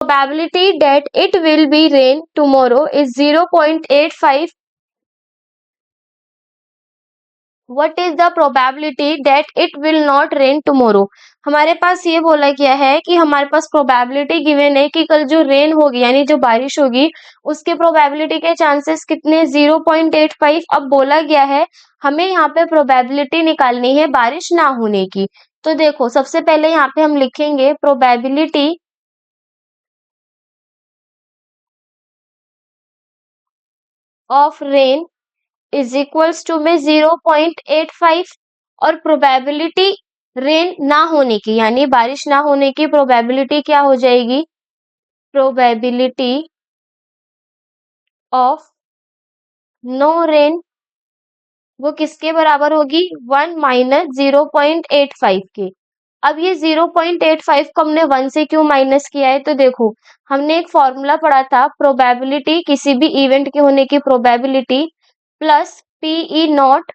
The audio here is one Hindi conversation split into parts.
probability that it will be rain tomorrow is 0.85. What is the probability that it will not rain tomorrow? हमारे पास ये बोला गया है कि हमारे पास प्रोबेबिलिटी गिवन है कि कल जो रेन होगी यानी जो बारिश होगी उसके प्रोबेबिलिटी के चांसेस कितने 0.85। अब बोला गया है हमें यहाँ पे प्रोबेबिलिटी निकालनी है बारिश ना होने की। तो देखो सबसे पहले यहाँ पे हम लिखेंगे probability of rain is equals to में 0.85 और प्रोबेबिलिटी रेन ना होने की यानी बारिश ना होने की प्रोबेबिलिटी क्या हो जाएगी? प्रोबेबिलिटी ऑफ नो रेन वो किसके बराबर होगी? 1 माइनस 0.85 के। अब ये 0.85 को हमने 1 से क्यों माइनस किया है? तो देखो हमने एक फॉर्मूला पढ़ा था प्रोबेबिलिटी किसी भी इवेंट के होने की probability plus PE not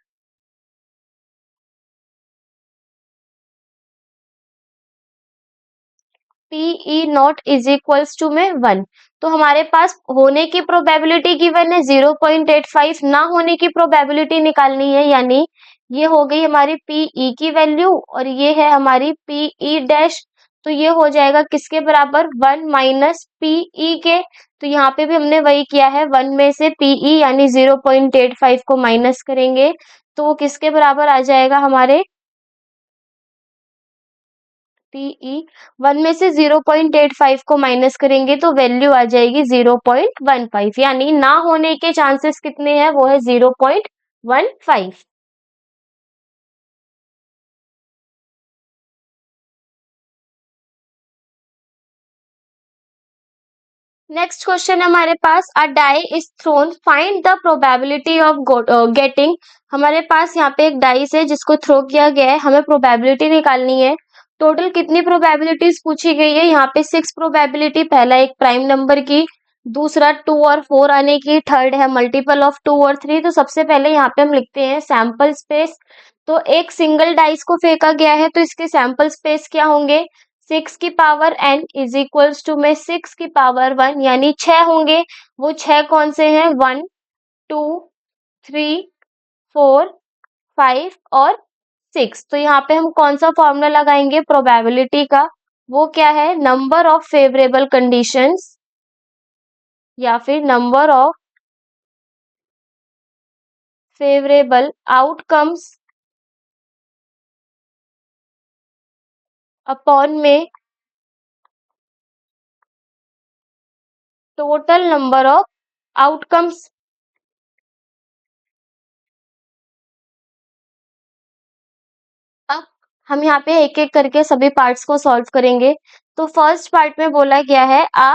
PE not is equals to में 1। तो हमारे पास होने की प्रोबेबिलिटी गिवन है 0.85, ना होने की प्रोबेबिलिटी निकालनी है यानी ये हो गई हमारी पीई की वैल्यू और ये है हमारी पीई डैश। तो ये हो जाएगा किसके बराबर? 1 माइनस पीई के। तो यहाँ पे भी हमने वही किया है 1 में से पीई यानी 0.85 को माइनस करेंगे तो वो किसके बराबर आ जाएगा हमारे? पीई 1 में से 0.85 को माइनस करेंगे तो वैल्यू आ जाएगी 0.15 यानी ना होने के चांसेस कितने हैं? वो है 0.15। नेक्स्ट क्वेश्चन हमारे पास a die is thrown find the probability of getting. हमारे पास यहाँ पे एक डाइस है जिसको थ्रो किया गया है, हमें प्रोबेबिलिटी निकालनी है। टोटल कितनी प्रोबेबिलिटीज पूछी गई है? यहाँ पे 6 प्रोबेबिलिटी। पहला एक प्राइम नंबर की, दूसरा 2 और 4 आने की, थर्ड है मल्टीपल ऑफ 2 और 3। तो सबसे पहले यहाँ पे हम लिखते हैं सैंपल स्पेस। तो एक सिंगल डाइस को फेंका गया है तो इसके सैंपल स्पेस क्या होंगे? 6 की power n is equals to में 6 की पावर 1 यानी 6 होंगे। वो 6 कौन से हैं? 1 2 3 4 5 और 6। तो यहाँ पे हम कौन सा फॉर्मूला लगाएंगे प्रोबेबिलिटी का? वो क्या है? नंबर ऑफ फेवरेबल कंडीशंस या फिर number of favourable outcomes upon में टोटल नंबर ऑफ आउटकम्स। अब हम यहाँ पे एक एक करके सभी पार्ट्स को सॉल्व करेंगे। तो फर्स्ट पार्ट में बोला गया है आ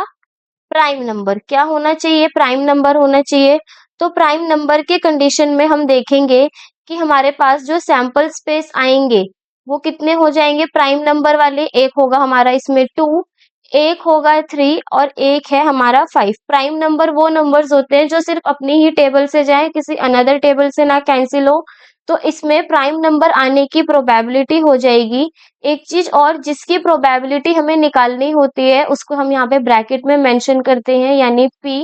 प्राइम नंबर क्या होना चाहिए? प्राइम नंबर होना चाहिए। तो प्राइम नंबर के कंडीशन में हम देखेंगे कि हमारे पास जो सैंपल स्पेस आएंगे वो कितने हो जाएंगे प्राइम नंबर वाले? एक होगा हमारा इसमें 2, एक होगा 3 और एक है हमारा 5। प्राइम नंबर वो नंबर्स होते हैं जो सिर्फ अपनी ही टेबल से जाए, किसी अनदर टेबल से ना कैंसिल हो। तो इसमें प्राइम नंबर आने की प्रोबेबिलिटी हो जाएगी। एक चीज और जिसकी प्रोबेबिलिटी हमें निकालनी होती है उसको हम यहाँ पे ब्रैकेट में मेंशन करते हैं यानी p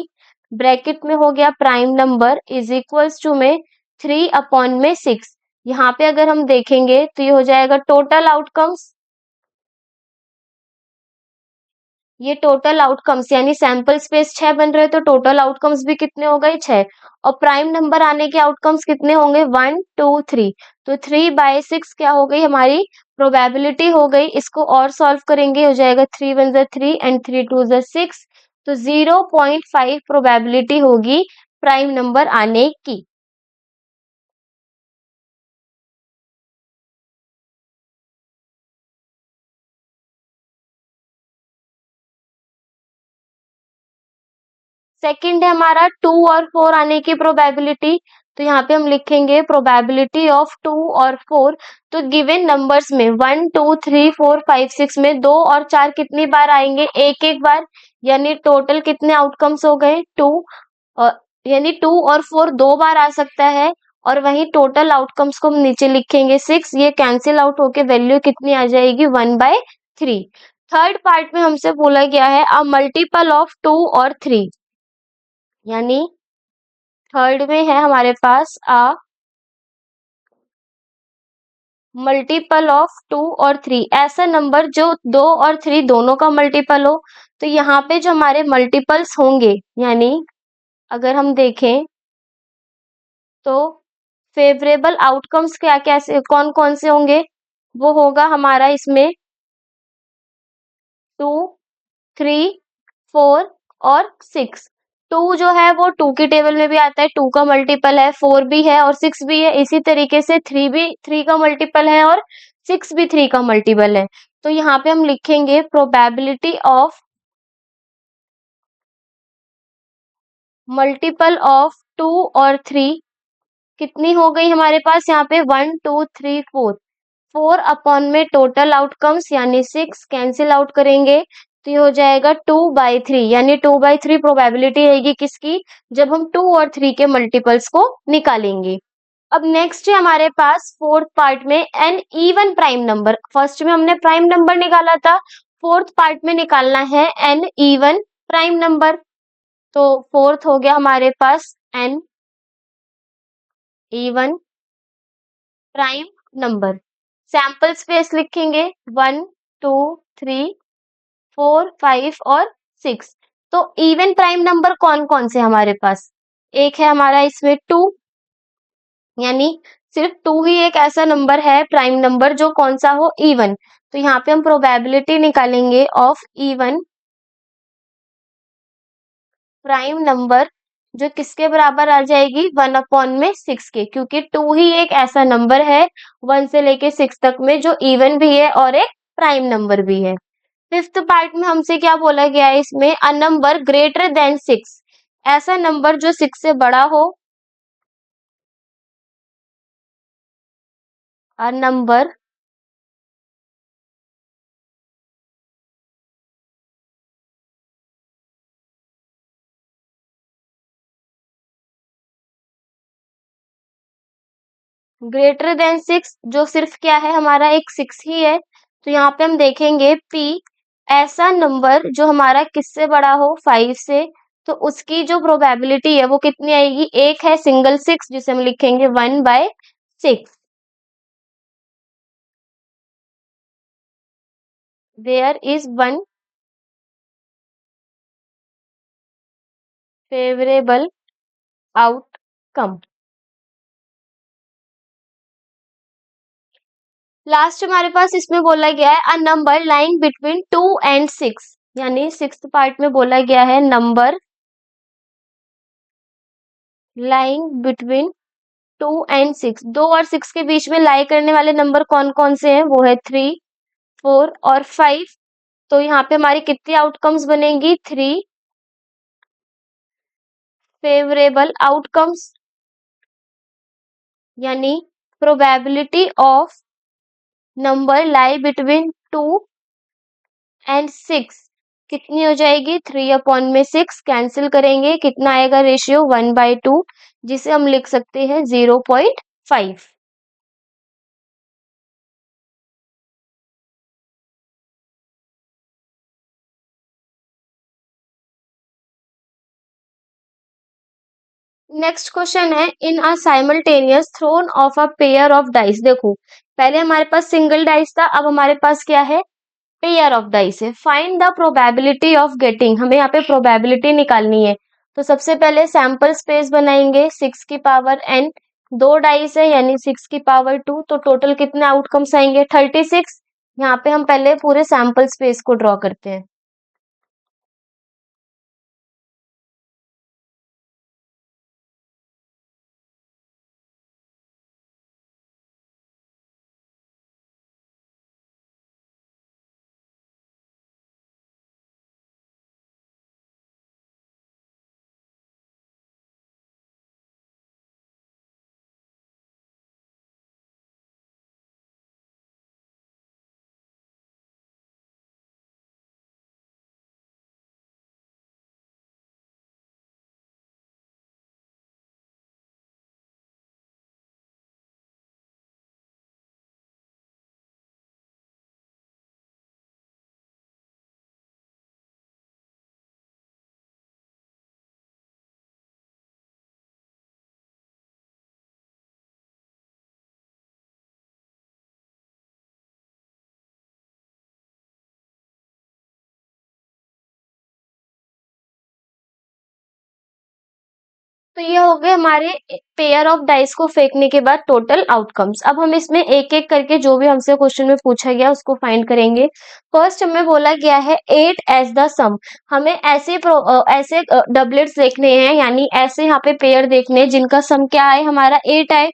ब्रैकेट में हो गया prime number is equals to में 3 अपॉन में 6। यहाँ पे अगर हम देखेंगे तो ये हो जाएगा टोटल आउटकम्स। ये टोटल आउटकम्स यानी सैंपल स्पेस 6 बन रहे हैं तो टोटल आउटकम्स भी कितने हो गए? 6। और प्राइम नंबर आने के आउटकम्स कितने होंगे? 1 2 3। तो 3/6 क्या हो गई हमारी प्रोबेबिलिटी हो गई। इसको और सॉल्व करेंगे हो जाएगा 3 1 जा 3 एंड 3 2 जा 6। तो 0.5 प्रोबेबिलिटी होगी प्राइम नंबर आने की। सेकंड है हमारा 2 और 4 आने की प्रोबेबिलिटी। तो यहाँ पे हम लिखेंगे प्रोबेबिलिटी ऑफ 2 और 4। तो गिवन नंबर्स में 1 2 3 4 5 6 में 2 और 4 कितनी बार आएंगे? एक एक बार। यानी टोटल कितने आउटकम्स हो गए? 2। यानी 2 और 4 दो बार आ सकता है। और वहीं टोटल आउटकम्स को हम नीचे लिखेंगे 6। ये कैंसिल आउट होके वैल्यू कितनी आ जाएगी? 1/3। थर्ड पार्ट में हमसे बोला गया है अ मल्टीपल ऑफ 2 और 3, यानी थर्ड में है हमारे पास अ मल्टीपल ऑफ 2 और 3, ऐसा नंबर जो 2 और 3 दोनों का मल्टीपल हो। तो यहाँ पे जो हमारे मल्टीपल्स होंगे, यानी अगर हम देखें तो फेवरेबल आउटकम्स क्या कैसे कौन कौन से होंगे, वो होगा हमारा इसमें 2, 3, 4 और 6। 2 जो है वो 2 की टेबल में भी आता है, 2 का मल्टीपल है, 4 भी है और 6 भी है। इसी तरीके से 3 भी 3 का मल्टीपल है और 6 भी 3 का मल्टीपल है। तो यहाँ पे हम लिखेंगे प्रोबेबिलिटी ऑफ मल्टीपल ऑफ 2 और 3 कितनी हो गई हमारे पास यहाँ पे 1, 2, 3, 4। 4 अपॉन में टोटल आउटकम्स यानी 6 कैंसिल आउट करेंगे तो ये हो जाएगा 2/3, यानी 2/3 प्रोबेबिलिटी रहेगी किसकी, जब हम 2 और 3 के मल्टीपल्स को निकालेंगे। अब नेक्स्ट है हमारे पास फोर्थ पार्ट में an even prime number. First में हमने प्राइम नंबर निकाला था, फोर्थ पार्ट में निकालना है एन इवन प्राइम नंबर। तो फोर्थ हो गया हमारे पास an even prime number. Sample space लिखेंगे 1, 2, 3, 4, 5 और 6। तो इवन प्राइम नंबर कौन कौन से हमारे पास, एक है हमारा इसमें 2, यानी सिर्फ 2 ही एक ऐसा नंबर है प्राइम नंबर जो कौन सा हो, इवन। तो यहाँ पे हम प्रोबेबिलिटी निकालेंगे ऑफ इवन प्राइम नंबर, जो किसके बराबर आ जाएगी 1/6 के, क्योंकि 2 ही एक ऐसा नंबर है 1 से लेके 6 तक में जो इवन भी है और एक प्राइम नंबर भी है। फिफ्थ पार्ट में हमसे क्या बोला गया है इसमें, अ नंबर ग्रेटर देन 6, ऐसा नंबर जो 6 से बड़ा हो, अ नंबर ग्रेटर देन 6, जो सिर्फ क्या है हमारा एक 6 ही है। तो यहाँ पे हम देखेंगे P, ऐसा नंबर जो हमारा किससे बड़ा हो 5 से, तो उसकी जो प्रोबेबिलिटी है वो कितनी आएगी, एक है सिंगल 6 जिसे हम लिखेंगे 1/6। There is one favourable outcome. Last हमारे पास इसमें बोला गया है a number lying between 2 and 6, यानी सिक्स्थ पार्ट में बोला गया है नंबर लाइंग बिटवीन 2 एंड 6, 2 और 6 के बीच में लाई करने वाले नंबर कौन कौन से हैं, वो है 3, 4 और 5। तो यहाँ पे हमारी कितनी आउटकम्स बनेंगी, 3 फेवरेबल आउटकम्स, यानी probability of number lie between 2 and 6 कितनी हो जाएगी, 3/6 कैंसिल करेंगे, कितना आएगा रेशियो 1/2, जिसे हम लिख सकते हैं 0.5। नेक्स्ट क्वेश्चन है in a simultaneous throw of a pair of dice. देखो पहले हमारे पास सिंगल डाइस था, अब हमारे पास क्या है, पेयर ऑफ डाइस है। Find the probability of getting, हमें यहाँ पे प्रोबेबिलिटी निकालनी है। तो सबसे पहले सैंपल स्पेस बनाएंगे 6 की पावर n, दो डाइस है यानी 6 की पावर 2, तो टोटल कितने आउटकम्स आएंगे 36। यहाँ पे हम पहले पूरे सैंपल स्पेस को ड्रॉ करते हैं। तो ये हो गए हमारे पेयर ऑफ डाइस को फेंकने के बाद टोटल आउटकम्स। अब हम इसमें एक एक करके जो भी हमसे क्वेश्चन में पूछा गया उसको फाइंड करेंगे। फर्स्ट हमें बोला गया है 8 एज द सम। हमें ऐसे डबलेट्स देखने हैं, यानी ऐसे यहाँ पे पेयर देखने हैं जिनका सम क्या आए, हमारा 8 आए।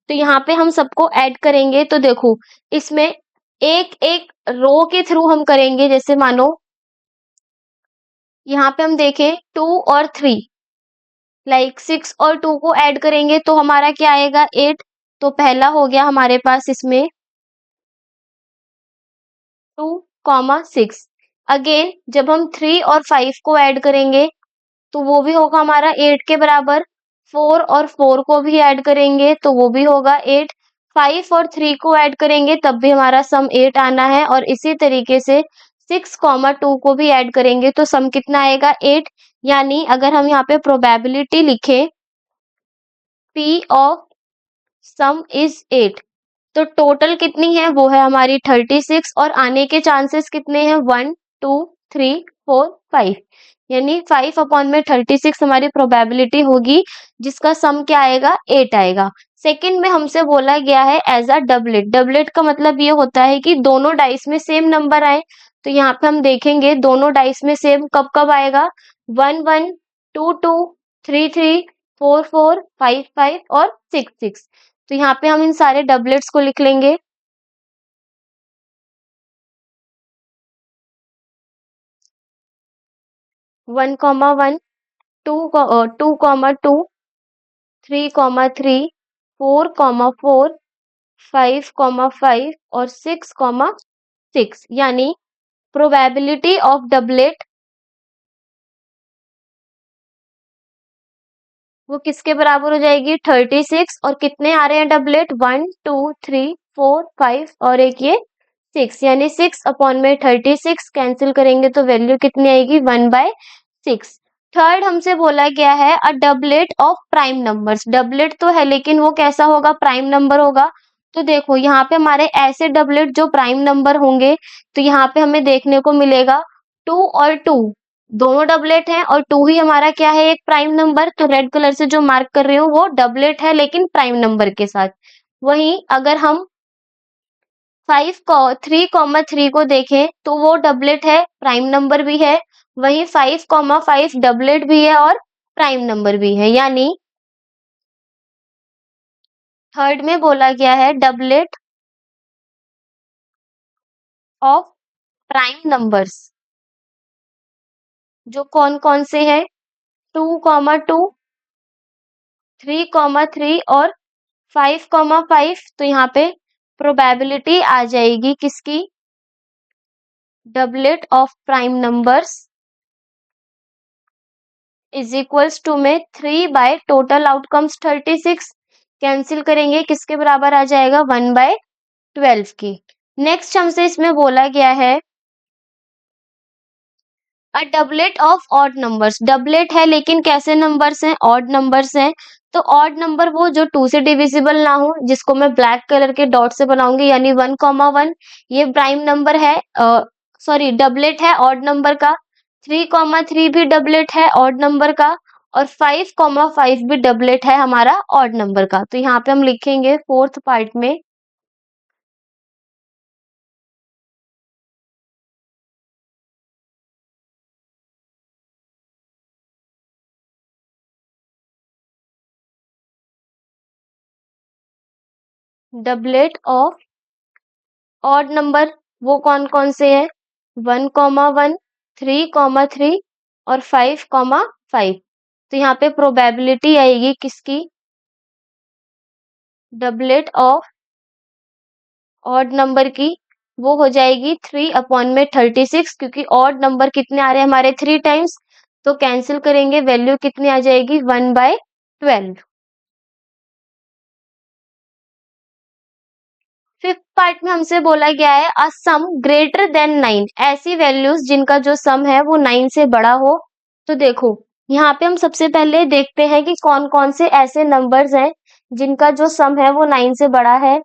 तो यहाँ पे हम सबको ऐड करेंगे। तो देखो इसमें एक एक रो के थ्रू हम करेंगे। जैसे मानो यहाँ पे हम देखें 2 और 3, लाइक 6 और 2 को ऐड करेंगे तो हमारा क्या आएगा 8। तो पहला हो गया हमारे पास इसमें 2, 6। अगेन जब हम 3 और 5 को ऐड करेंगे तो वो भी होगा हमारा 8 के बराबर। 4 और 4 को भी ऐड करेंगे तो वो भी होगा 8। 5 और 3 को ऐड करेंगे तब भी हमारा सम 8 आना है। और इसी तरीके से 6, 2 को भी ऐड करेंगे तो सम कितना आएगा 8। यानी अगर हम यहाँ पे प्रोबेबिलिटी लिखें P ऑफ सम इज 8, तो टोटल कितनी है वो है हमारी 36। और आने के चांसेस कितने हैं 1, 2, 3, 4, 5, यानी 5/36 हमारी प्रोबेबिलिटी होगी, जिसका सम क्या आएगा 8 आएगा। सेकंड में हमसे बोला गया है एज अ डबलेट। डबलेट का मतलब ये होता है कि दोनों डाइस में सेम नंबर आए। तो यहाँ पे हम देखेंगे दोनों डाइस में सेम कब कब आएगा, 1, 1, 2, 2, 3, 3, 4, 4, 5, 5 और 6, 6। तो यहाँ पे हम इन सारे डबलेट्स को लिख लेंगे। 1, 1, 2, 2, 3, 3, 4, 4, 5, 5 और 6, 6, यानी प्रोबेबिलिटी ऑफ डबलेट वो किसके बराबर हो जाएगी 36। और कितने आ रहे हैं डबलेट 1, 2, 3, 4, 5 और एक ये 6, यानी 6/36 कैंसिल करेंगे तो वैल्यू कितनी आएगी 1/6। थर्ड हमसे बोला गया है अ doublet of prime numbers. Doublet तो है लेकिन वो कैसा होगा, प्राइम नंबर होगा। तो देखो यहाँ पे हमारे ऐसे डबलेट जो प्राइम नंबर होंगे, तो यहाँ पे हमें देखने को मिलेगा 2 और 2 दोनों डबलेट हैं और 2 ही हमारा क्या है एक प्राइम नंबर। तो रेड कलर से जो मार्क कर रही हूँ वो डबलेट है लेकिन प्राइम नंबर के साथ। वहीं अगर हम 3, 3 को देखें तो वो डबलेट है, प्राइम नंबर भी है। वहीं 5, 5 डबलेट भी है और प्राइम नंबर भी है। यानी थर्ड में बोला गया है डबलेट ऑफ प्राइम नंबर्स, जो कौन कौन से हैं 2, 2, 3, 3 और 5, 5। तो यहाँ पे प्रोबेबिलिटी आ जाएगी किसकी, doublet of prime numbers is equals to में 3 टोटल आउटकम्स 36 कैंसिल करेंगे किसके बराबर आ जाएगा 1/12 की। नेक्स्ट हमसे इसमें बोला गया है अ doublet of odd numbers. Doublet है लेकिन कैसे नंबर्स हैं, ऑड नंबर्स हैं। तो ऑड नंबर वो जो 2 से डिविजिबल ना हो, जिसको मैं ब्लैक कलर के डॉट से बनाऊंगी, यानी 1, 1 ये प्राइम नंबर है, सॉरी डबलेट है ऑड नंबर का। 3, 3 भी डबलेट है ऑड नंबर का। और 5, 5 भी डबलेट है हमारा ऑड नंबर का। तो यहाँ पे हम लिखेंगे फोर्थ पार्ट में डबलेट ऑफ ऑड नंबर वो कौन कौन से हैं 1, 1, 3, 3 और 5, 5। तो यहाँ पे प्रोबेबिलिटी आएगी किसकी, डबलेट ऑफ ऑड नंबर की, वो हो जाएगी 3/36। क्योंकि ऑड नंबर कितने आ रहे हैं हमारे 3 टाइम्स, तो कैंसिल करेंगे वैल्यू कितनी आ जाएगी 1/12। फिफ्थ पार्ट में हमसे बोला गया है अ सम ग्रेटर देन 9। ऐसी वैल्यूज जिनका जो सम है वो 9 से बड़ा हो। तो देखो यहाँ पे हम सबसे पहले देखते हैं कि कौन कौन से ऐसे नंबर्स हैं जिनका जो सम है वो 9 से बड़ा है।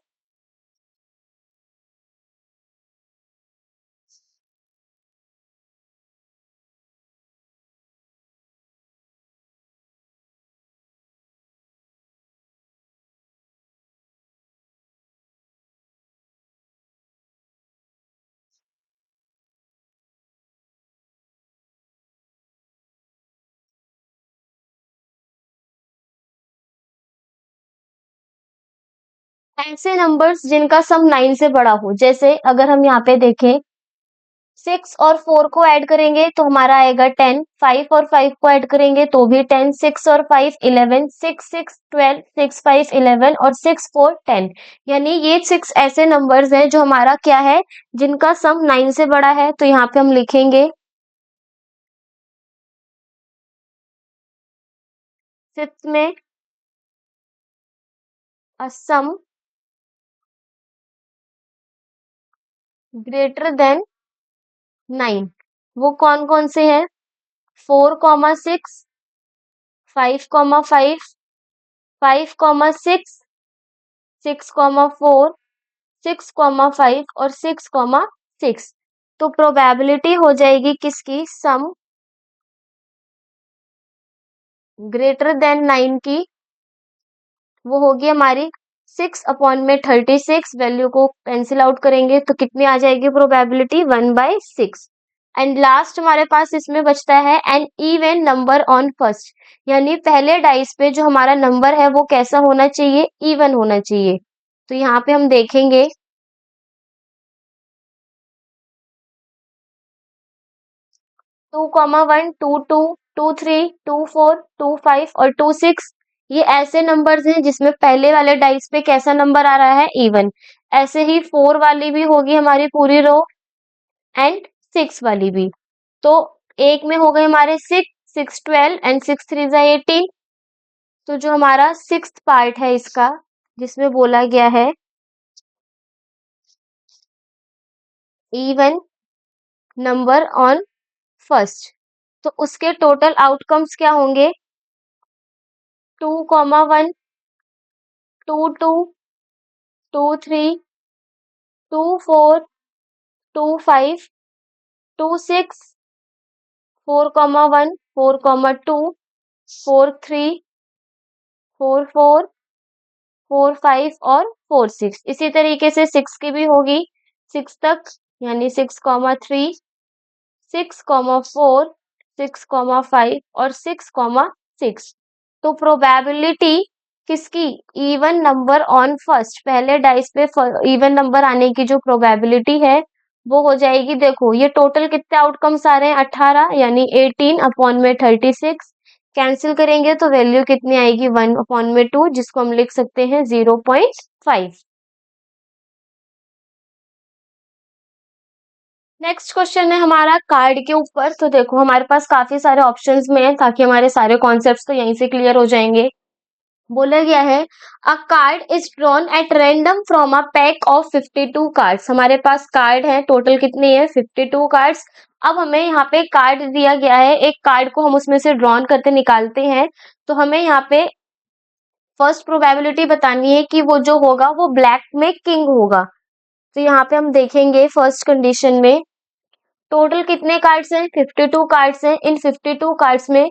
ऐसे नंबर्स जिनका सम 9 से बड़ा हो, जैसे अगर हम यहाँ पे देखें 6 और 4 को ऐड करेंगे तो हमारा आएगा 10, 5 और 5 को ऐड करेंगे तो भी 10, 6 और 5 11, 6 6 12, 6 5 11 और 6 4 10। यानी ये 6 ऐसे नंबर्स हैं जो हमारा क्या है, जिनका सम 9 से बड़ा है। तो यहाँ पे हम लिखेंगे फिफ्थ में a sum ग्रेटर देन 9। वो कौन कौन से हैं? 4, 6, 5, 5, 5, 6, 6, 4, 6, 5 और 6, 6। तो प्रोबेबिलिटी हो जाएगी किसकी? सम ग्रेटर देन 9 की। वो होगी हमारी 6/36। वैल्यू को कैंसिल आउट करेंगे तो कितनी आ जाएगी प्रोबेबिलिटी? 1/6। एंड लास्ट हमारे पास इसमें बचता है an even number on first, यानी पहले डाइस पे जो हमारा नंबर है वो कैसा होना चाहिए? इवन होना चाहिए। तो यहाँ पे हम देखेंगे 2, 1, 2, 2, 2, 3, 2, 4, 2, 5 और 2, 6। ये ऐसे नंबर्स हैं जिसमें पहले वाले डाइस पे कैसा नंबर आ रहा है? इवन। ऐसे ही 4 वाली भी होगी हमारी पूरी रो, एंड 6 वाली भी। तो एक में हो गए हमारे 6, 6 12 एंड 6 3 18। तो जो हमारा सिक्स्थ पार्ट है इसका, जिसमें बोला गया है इवन नंबर ऑन फर्स्ट, तो उसके टोटल आउटकम्स क्या होंगे? 2, 1, 2, 2, 2, 3, 2, 4, 2, 5, 2, 6, 4, 1, 4, 2, 4, 3, 4, 4, 4, 5 और 4, 6। इसी तरीके से 6 की भी होगी 6 तक, यानी 6, 3, 6, 4, 6, 5 और 6, 6। तो प्रोबेबिलिटी किसकी? इवन नंबर ऑन फर्स्ट, पहले डाइस पे इवन नंबर आने की जो प्रोबेबिलिटी है वो हो जाएगी। देखो ये टोटल कितने आउटकम्स आ रहे हैं? 18, यानी 18/36। कैंसिल करेंगे तो वैल्यू कितनी आएगी? 1/2, जिसको हम लिख सकते हैं 0.5। नेक्स्ट क्वेश्चन है हमारा कार्ड के ऊपर। तो देखो हमारे पास काफी सारे ऑप्शंस में है, ताकि हमारे सारे कॉन्सेप्ट्स तो यहीं से क्लियर हो जाएंगे। बोला गया है a card is drawn at random from a pack of 52 cards. हमारे पास कार्ड है, टोटल कितने हैं? 52 कार्ड्स। अब हमें यहाँ पे कार्ड दिया गया है, एक कार्ड को हम उसमें से ड्रॉन करके निकालते हैं। तो हमें यहाँ पे फर्स्ट प्रोबेबिलिटी बतानी है कि वो जो होगा वो ब्लैक में किंग होगा। तो यहाँ पे हम देखेंगे फर्स्ट कंडीशन में टोटल कितने कार्ड्स हैं? 52 कार्ड्स हैं। इन 52 कार्ड्स में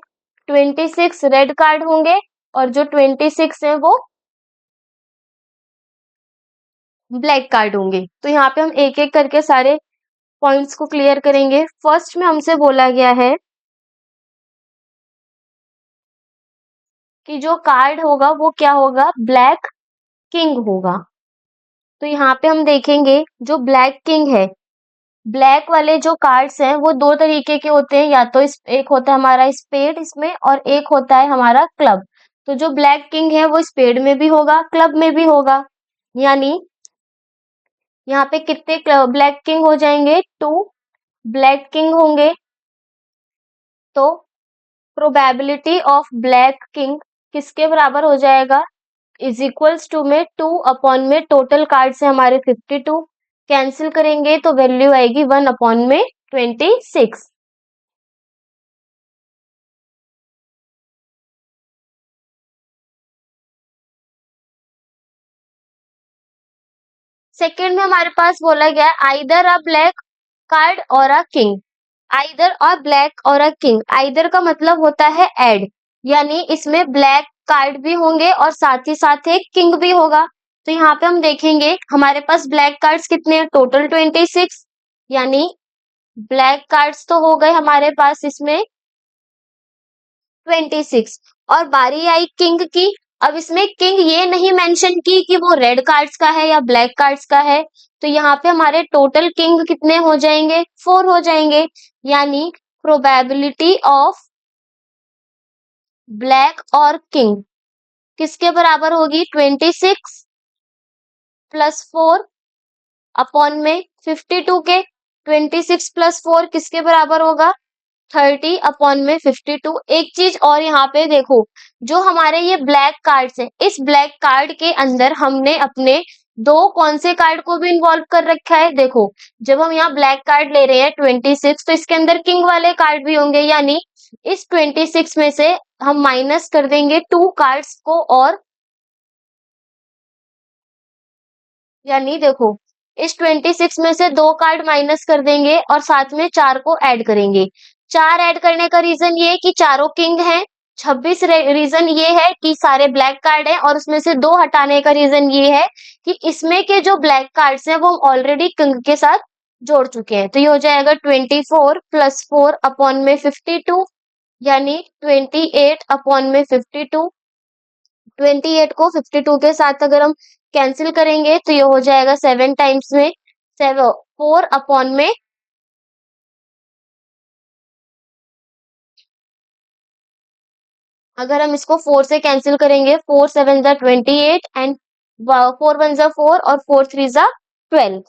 26 रेड कार्ड होंगे और जो 26 हैं वो ब्लैक कार्ड होंगे। तो यहाँ पे हम एक एक करके सारे पॉइंट्स को क्लियर करेंगे। फर्स्ट में हमसे बोला गया है कि जो कार्ड होगा वो क्या होगा? ब्लैक किंग होगा। तो यहाँ पे हम देखेंगे जो ब्लैक किंग है, ब्लैक वाले जो कार्ड्स हैं वो दो तरीके के होते हैं, या तो एक होता है हमारा स्पेड इसमें और एक होता है हमारा क्लब। तो जो ब्लैक किंग है वो स्पेड में भी होगा, क्लब में भी होगा। यानी यहाँ पे कितने ब्लैक किंग हो जाएंगे? 2 ब्लैक किंग होंगे। तो प्रोबेबिलिटी ऑफ ब्लैक किंग किसके बराबर हो जाएगा? इज इक्वल्स टू में 2 में टोटल कार्ड्स है हमारे 52, कैंसिल करेंगे तो वैल्यू आएगी 1 में 26। सेकेंड में हमारे पास बोला गया आइदर अ ब्लैक कार्ड और a king. Either a black और अ किंग, आइदर का मतलब होता है एड, यानी इसमें ब्लैक कार्ड भी होंगे और साथ ही साथ एक किंग भी होगा। तो यहाँ पे हम देखेंगे हमारे पास ब्लैक कार्ड्स कितने हैं? टोटल 26, यानी ब्लैक कार्ड्स तो हो गए हमारे पास इसमें 26। और बारी आई किंग की। अब इसमें किंग ये नहीं मेंशन की कि वो रेड कार्ड्स का है या ब्लैक कार्ड्स का है, तो यहाँ पे हमारे टोटल किंग कितने हो जाएंगे, 4 हो जाएंगे। यानी प्रोबेबिलिटी ऑफ ब्लैक और किंग किसके बराबर होगी, 26 प्लस 4 अपॉन में 52 के। 26 प्लस 4 किसके बराबर होगा, 30 अपॉन में 52। एक चीज और यहाँ पे देखो, जो हमारे ये ब्लैक कार्ड्स हैं, इस ब्लैक कार्ड के अंदर हमने अपने दो कौन से कार्ड को भी इन्वॉल्व कर रखा है। देखो, जब हम यहाँ ब्लैक कार्ड ले रहे हैं 26, तो इसके अंदर किंग वाले कार्ड भी होंगे, यानी इस 26 में से हम माइनस कर देंगे 2 कार्ड्स को, और यानी देखो, इस 26 में से 2 कार्ड माइनस कर देंगे और साथ में 4 को ऐड करेंगे। 4 ऐड करने का रीजन ये है कि चारों किंग हैं। 26 रीजन ये है कि सारे ब्लैक कार्ड हैं, और उसमें से 2 हटाने का रीजन ये है कि इसमें के जो ब्लैक कार्ड्स हैं वो हम ऑलरेडी किंग के साथ जोड़ चुके हैं। तो ये हो जाएगा 24 प्लस 4 अपॉन में 52, यानी 28 अपॉन में 52। 28 को 52 के साथ अगर हम कैंसिल करेंगे तो ये हो जाएगा 7 टाइम्स में 4 अपॉन में, अगर हम इसको 4 से कैंसिल करेंगे, 4 7 जा 28 एंड 4 1 जा 4 और 4 3 जा 12।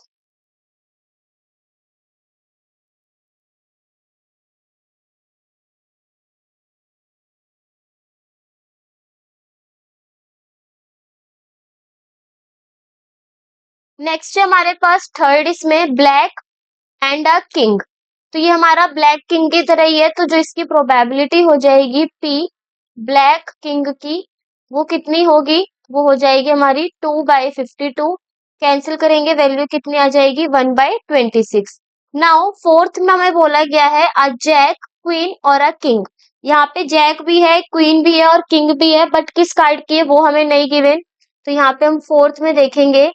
नेक्स्ट है हमारे पास थर्ड, इसमें ब्लैक एंड अ किंग। तो ये हमारा ब्लैक किंग की तरह ही है, तो जो इसकी प्रोबेबिलिटी हो जाएगी पी ब्लैक किंग की, वो कितनी होगी, वो हो जाएगी हमारी 2/52। कैंसिल करेंगे, वैल्यू कितनी आ जाएगी, 1/26। नाउ फोर्थ में हमें बोला गया है अ जैक क्वीन और अ किंग। यहाँ पे जैक भी है, क्वीन भी है और किंग भी है, बट किस कार्ड की है वो हमें नहीं गिवन। तो यहाँ पे हम फोर्थ में देखेंगे,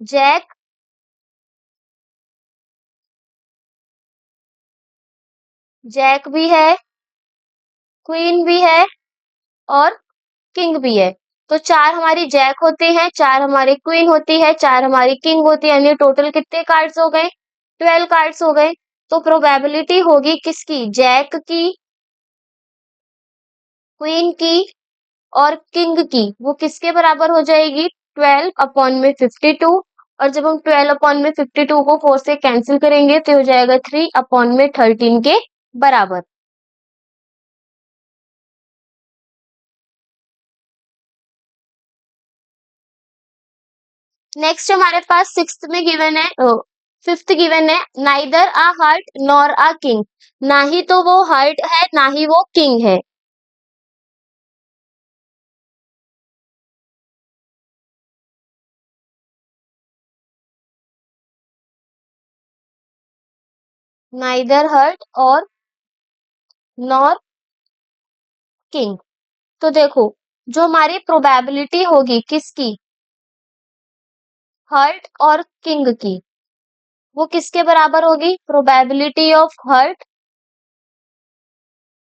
जैक, जैक भी है, क्वीन भी है और किंग भी है। तो 4 हमारी जैक होते हैं, 4 हमारी क्वीन होती है, 4 हमारी किंग होती है, यानी टोटल कितने कार्ड्स हो गए, 12 कार्ड्स हो गए। तो प्रोबेबिलिटी होगी किसकी, जैक की, क्वीन की और किंग की, वो किसके बराबर हो जाएगी, 12 अपॉन में 52। और जब हम 12 अपॉन में 52 को 4 से कैंसिल करेंगे तो हो जाएगा 3 अपॉन में 13 के बराबर। नेक्स्ट हमारे पास सिक्स्थ में गिवन है, फिफ्थ गिवन है, neither a heart nor a king. ना ही तो वो हर्ट है, ना ही वो किंग है। नाइदर हर्ट और नॉर किंग। तो देखो, जो हमारी प्रोबेबिलिटी होगी किसकी, हर्ट और किंग की, वो किसके बराबर होगी, probability of heart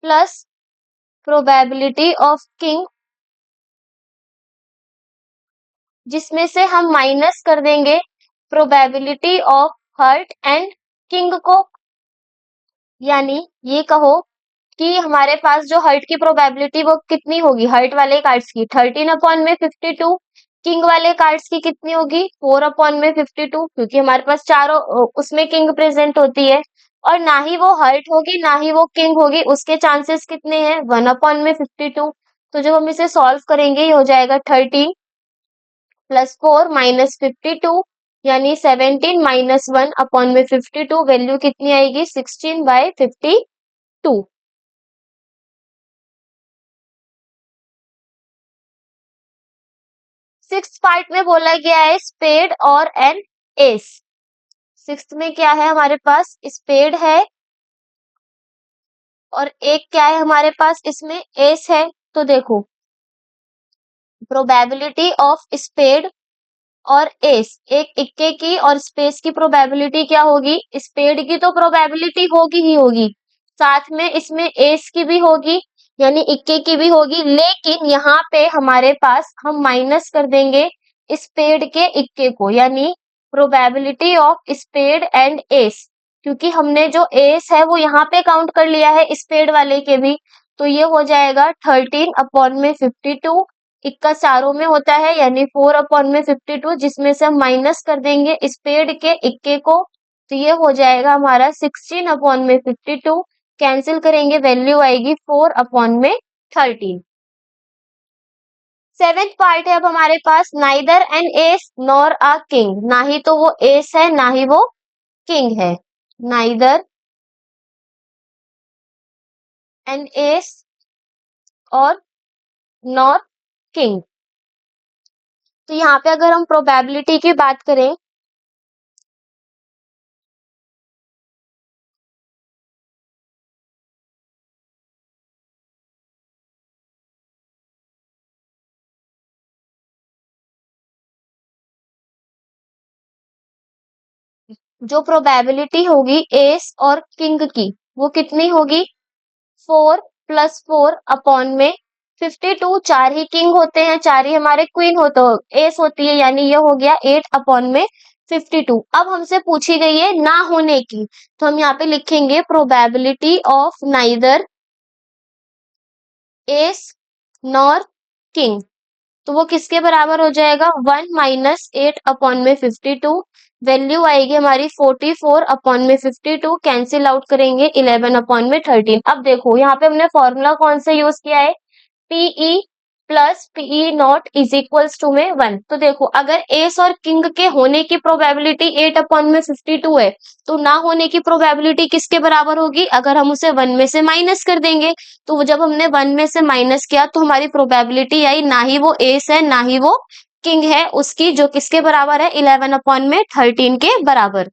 plus probability of king, जिसमें से हम माइनस कर देंगे probability of heart and king को। यानी ये कहो कि हमारे पास जो हर्ट की प्रोबेबिलिटी वो कितनी होगी, हर्ट वाले कार्ड्स की 13 अपॉन में 52, किंग वाले कार्ड्स की कितनी होगी, 4 अपॉन में 52, क्योंकि हमारे पास चारों उसमें किंग प्रेजेंट होती है। और ना ही वो हर्ट होगी ना ही वो किंग होगी, उसके चांसेस कितने हैं, 1 अपॉन में 52। तो जब हम इसे सॉल्व करेंगे ये हो जाएगा 13 प्लस 4 माइनस 52, यानी 17 माइनस 1 अपॉन में 52, वैल्यू कितनी आएगी, 16/52। सिक्स्थ पार्ट में बोला गया है स्पेड और एन एस। सिक्स्थ में क्या है हमारे पास, स्पेड है और एक क्या है हमारे पास, इसमें एस है। तो देखो, प्रोबेबिलिटी ऑफ स्पेड और एस, एक इक्के की और स्पेस की प्रोबेबिलिटी क्या होगी, स्पेड की तो प्रोबेबिलिटी होगी ही होगी, साथ में इसमें एस की भी होगी। यानी इक्के की भी होगी, लेकिन यहाँ पे हमारे पास हम माइनस कर देंगे स्पेड के इक्के को, यानी probability of spade and ace, क्योंकि हमने जो एस है वो यहाँ पे काउंट कर लिया है स्पेड वाले के भी, तो ये हो जाएगा 13/52। इक्का चारों में होता है यानी 4/52, जिसमें से हम माइनस कर देंगे स्पेड के इक्के को, तो ये हो जाएगा हमारा 16/52। कैंसिल करेंगे, वैल्यू आएगी 4/13। सेवेंथ पार्ट है अब हमारे पास, neither an ace nor a king, ना ही तो वो एस है ना ही वो किंग है। नाइदर एन एस और नॉर किंग। तो यहाँ पे अगर हम प्रोबेबिलिटी की बात करें, जो प्रोबेबिलिटी होगी एस और किंग की, वो कितनी होगी? 4+4/52। 4 ही किंग होते हैं, 4 ही हमारे क्वीन होते एस होती है, यानी ये हो गया 8/52। अब हमसे पूछी गई है ना होने की, तो हम यहाँ पे लिखेंगे probability of neither S nor king, तो वो किसके बराबर हो जाएगा? 1 - 8/52। वैल्यू आएगी हमारी 44/52। कैंसिल आउट करेंगे 11/13। अब देखो यहाँ पे हमने फॉर्मूला कौन सा यूज किया है? PE plus PE not is equals to में 1। तो देखो अगर एस और किंग के होने की प्रोबेबिलिटी 8/52 है, तो ना होने की प्रोबेबिलिटी किसके बराबर होगी? अगर हम उसे 1 में से माइनस कर देंगे, तो जब हमने 1 में से माइनस किया तो हमारी प्रोबेबिलिटी आई ना ही वो एस है ना ही वो किंग है, उसकी, जो किसके बराबर है? 11/13 के बराबर।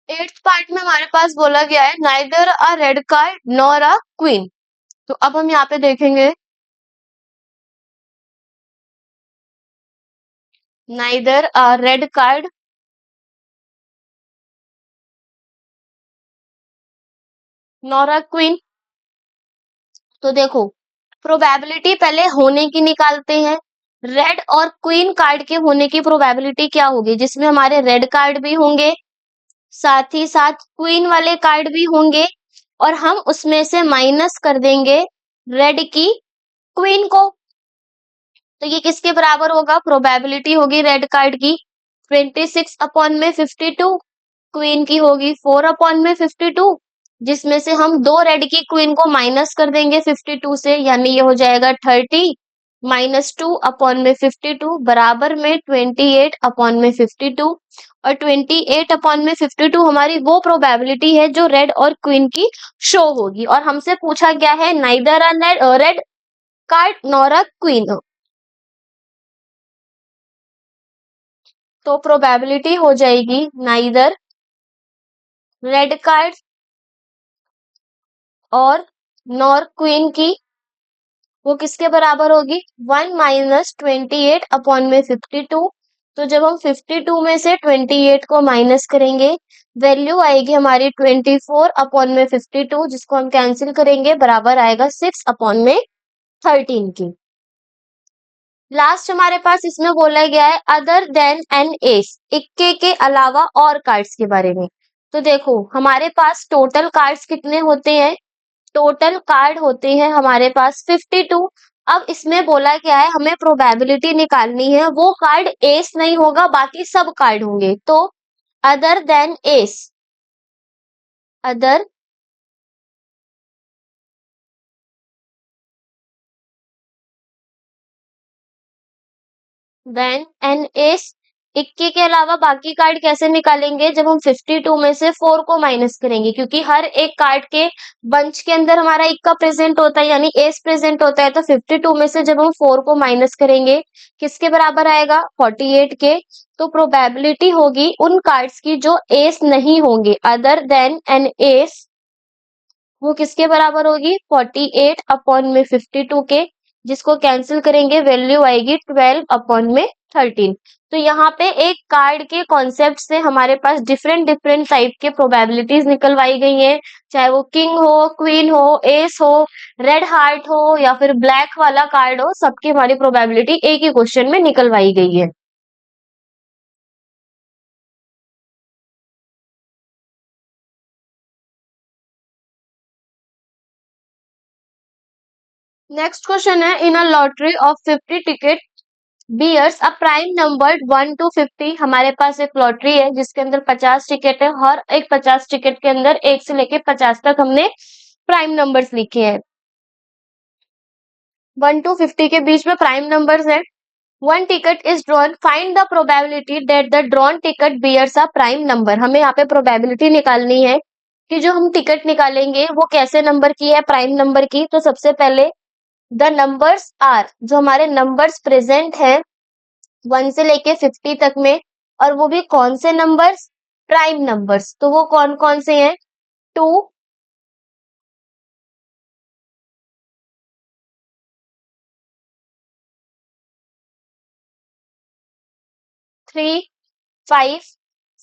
एट्थ पार्ट में हमारे पास बोला गया है neither a red card nor a queen. तो अब हम यहाँ पे देखेंगे neither a red card nor a queen. तो देखो प्रोबेबिलिटी पहले होने की निकालते हैं। रेड और क्वीन कार्ड के होने की प्रोबेबिलिटी क्या होगी? जिसमें हमारे रेड कार्ड भी होंगे, साथ ही साथ क्वीन वाले कार्ड भी होंगे, और हम उसमें से माइनस कर देंगे रेड की क्वीन को, तो ये किसके बराबर होगा? प्रोबेबिलिटी होगी रेड कार्ड की 26/52, क्वीन की होगी 4/52, जिसमें से हम दो रेड की क्वीन को माइनस कर देंगे 52 से, यानी ये हो जाएगा 30 - 2/52 बराबर में 28/52। और 28/52 हमारी वो प्रोबेबिलिटी है जो रेड और क्वीन की शो होगी, और हमसे पूछा गया है neither a red card nor a queen. तो प्रोबेबिलिटी हो जाएगी नाइदर रेड कार्ड और नॉर क्वीन की, वो किसके बराबर होगी? 1 - 28/52। तो जब हम 52 में से 28 को माइनस करेंगे, वैल्यू आएगी हमारी 24/52, जिसको हम कैंसिल करेंगे, बराबर आएगा 6/13 की। लास्ट हमारे पास इसमें बोला गया है अदर देन एन एस, इक्के के अलावा और कार्ड्स के बारे में। तो देखो हमारे पास टोटल कार्ड्स कितने होते हैं? टोटल कार्ड होते हैं हमारे पास 52। अब इसमें बोला गया है हमें प्रोबेबिलिटी निकालनी है, वो कार्ड एस नहीं होगा, बाकी सब कार्ड होंगे। तो other than ace, other than an ace, इक्के के अलावा बाकी कार्ड कैसे निकालेंगे? जब हम 52 में से 4 को माइनस करेंगे, क्योंकि हर एक कार्ड के बंच के अंदर हमारा इक्का प्रेजेंट होता है, यानी एस प्रेजेंट होता है, तो 52 में से जब हम 4 को माइनस करेंगे, किसके बराबर आएगा? 48 के। तो प्रोबेबिलिटी होगी उन कार्ड्स की जो एस नहीं होंगे, अदर देन एन एस वो किसके बराबर होगी? 48 अपॉन में 52 के, जिसको कैंसिल करेंगे वैल्यू आएगी 12 अपॉन में 13। तो यहाँ पे एक कार्ड के कॉन्सेप्ट से हमारे पास डिफरेंट डिफरेंट टाइप के प्रोबेबिलिटीज निकलवाई गई हैं, चाहे वो किंग हो, क्वीन हो, एस हो, रेड हार्ट हो या फिर ब्लैक वाला कार्ड हो, सबकी हमारी प्रोबेबिलिटी एक ही क्वेश्चन में निकलवाई गई है। नेक्स्ट क्वेश्चन है, in a lottery of 50 ticket bears a prime number 1 to 50। हमारे पास एक लॉटरी है जिसके अंदर 50 टिकट है, हर एक 50 टिकट के अंदर 1 से लेके 50 तक हमने प्राइम नंबर्स लिखे हैं। 1 to 50 के बीच में प्राइम नंबर्स है। One ticket is drawn, find the probability that the drawn ticket bears a prime number. हमें यहाँ पे प्रोबेबिलिटी निकालनी है कि जो हम टिकट निकालेंगे वो कैसे नंबर की है, प्राइम नंबर की। तो सबसे पहले द नंबर्स आर, जो हमारे नंबर्स प्रेजेंट है 1 से लेके 50 तक में, और वो भी कौन से नंबर्स? Prime numbers. तो वो कौन कौन से हैं? 2, 3, 5,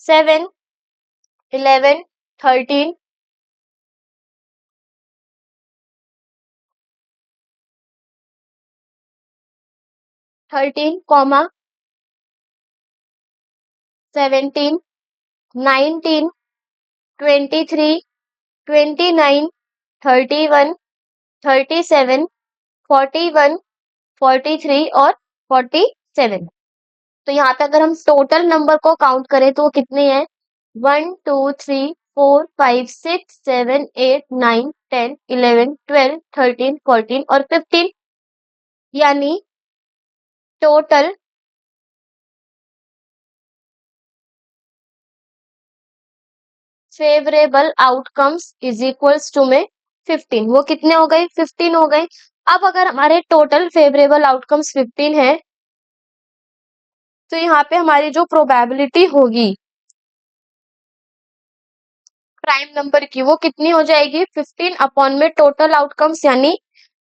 7, 11, 13, 13, 17, 19, 23, 29, 31, 37, 41, 43 और 47। तो यहाँ पे अगर हम टोटल नंबर को काउंट करें तो वो कितने हैं? 1, 2, 3, 4, 5, 6, 7, 8, 9, 10, 11, 12, 13, 14 और 15। यानी total favourable outcomes is equals to में 15। वो कितने हो गए? 15 हो गए। अब अगर हमारे टोटल फेवरेबल आउटकम्स 15 है, तो यहाँ पे हमारी जो प्रोबेबिलिटी होगी प्राइम नंबर की, वो कितनी हो जाएगी? 15 अपॉन में टोटल आउटकम्स यानी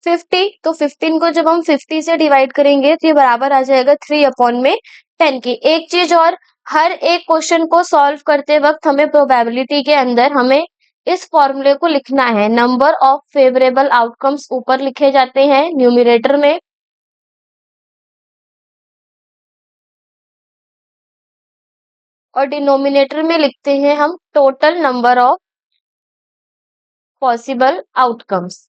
50। तो 15 को जब हम 50 से डिवाइड करेंगे तो ये बराबर आ जाएगा 3 अपॉन में 10 की। एक चीज और, हर एक क्वेश्चन को सॉल्व करते वक्त हमें प्रोबेबिलिटी के अंदर हमें इस फॉर्मूले को लिखना है। नंबर ऑफ फेवरेबल आउटकम्स ऊपर लिखे जाते हैं न्यूमरेटर में, और डिनोमिनेटर में लिखते हैं हम total number of possible outcomes.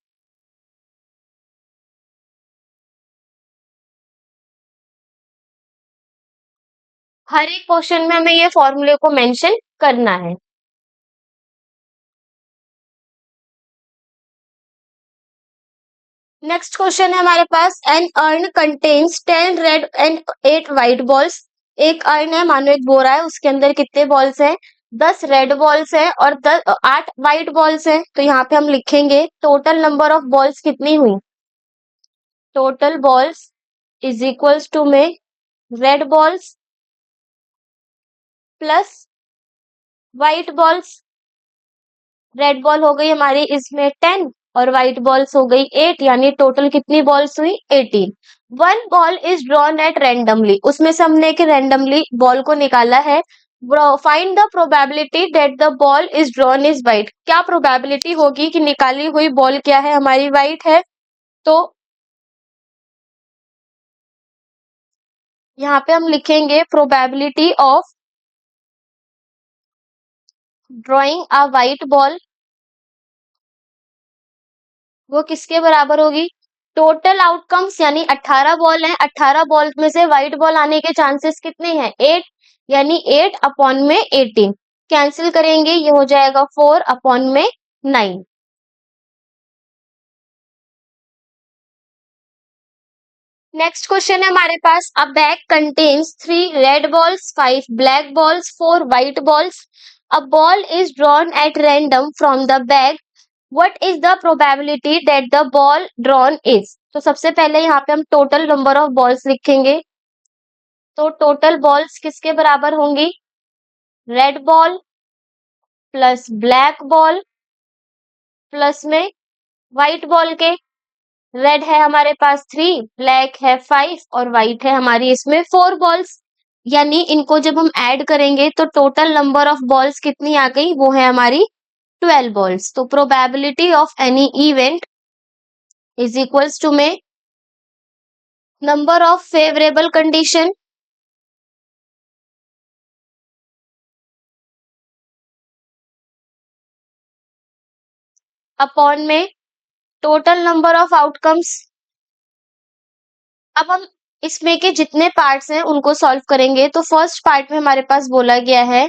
हर एक क्वेश्चन में हमें ये फॉर्मूले को मेंशन करना है। नेक्स्ट क्वेश्चन है हमारे पास, an urn contains 10 red and 8 white balls. एक अर्न है, मानो एक बोरा है, उसके अंदर कितने बॉल्स हैं? 10 रेड बॉल्स हैं और 8 व्हाइट बॉल्स हैं। तो यहाँ पे हम लिखेंगे टोटल नंबर ऑफ बॉल्स कितनी हुई? Total balls is equals to में red balls plus white balls. Red ball हो गई हमारी इसमें 10 और व्हाइट बॉल्स हो गई 8, यानी टोटल कितनी बॉल्स हुई? 18। One ball is drawn eight randomly, उसमें से हमने एक रैंडमली बॉल को निकाला है। Find the probability that the ball is drawn is white. क्या प्रोबेबिलिटी होगी कि निकाली हुई बॉल क्या है? हमारी व्हाइट है। तो यहाँ पे हम लिखेंगे probability of drawing a white ball, वो किसके बराबर होगी? टोटल आउटकम्स यानी 18 बॉल हैं, 18 बॉल में से व्हाइट बॉल आने के चांसेस कितने हैं? 8, यानी 8 अपॉन में 18। कैंसिल करेंगे, ये हो जाएगा 4 अपॉन में 9। नेक्स्ट क्वेश्चन है हमारे पास, a bag contains 3 red balls, 5 black balls, 4 white balls. A ball is drawn at random from the bag, what is the probability that the ball drawn is? तो सबसे पहले यहाँ पे हम टोटल नंबर ऑफ बॉल्स लिखेंगे। तो टोटल बॉल्स किसके बराबर होंगी? Red ball plus black ball plus में व्हाइट बॉल के रेड है हमारे पास 3, ब्लैक है 5 और व्हाइट है हमारी इसमें 4 बॉल्स। यानी इनको जब हम ऐड करेंगे तो टोटल नंबर ऑफ बॉल्स कितनी आ गई, वो है हमारी 12 बॉल्स। तो probability of any event is equals to में number of favourable condition upon में टोटल नंबर ऑफ आउटकम्स। अब हम इसमें के जितने पार्ट्स हैं उनको सॉल्व करेंगे। तो फर्स्ट पार्ट में हमारे पास बोला गया है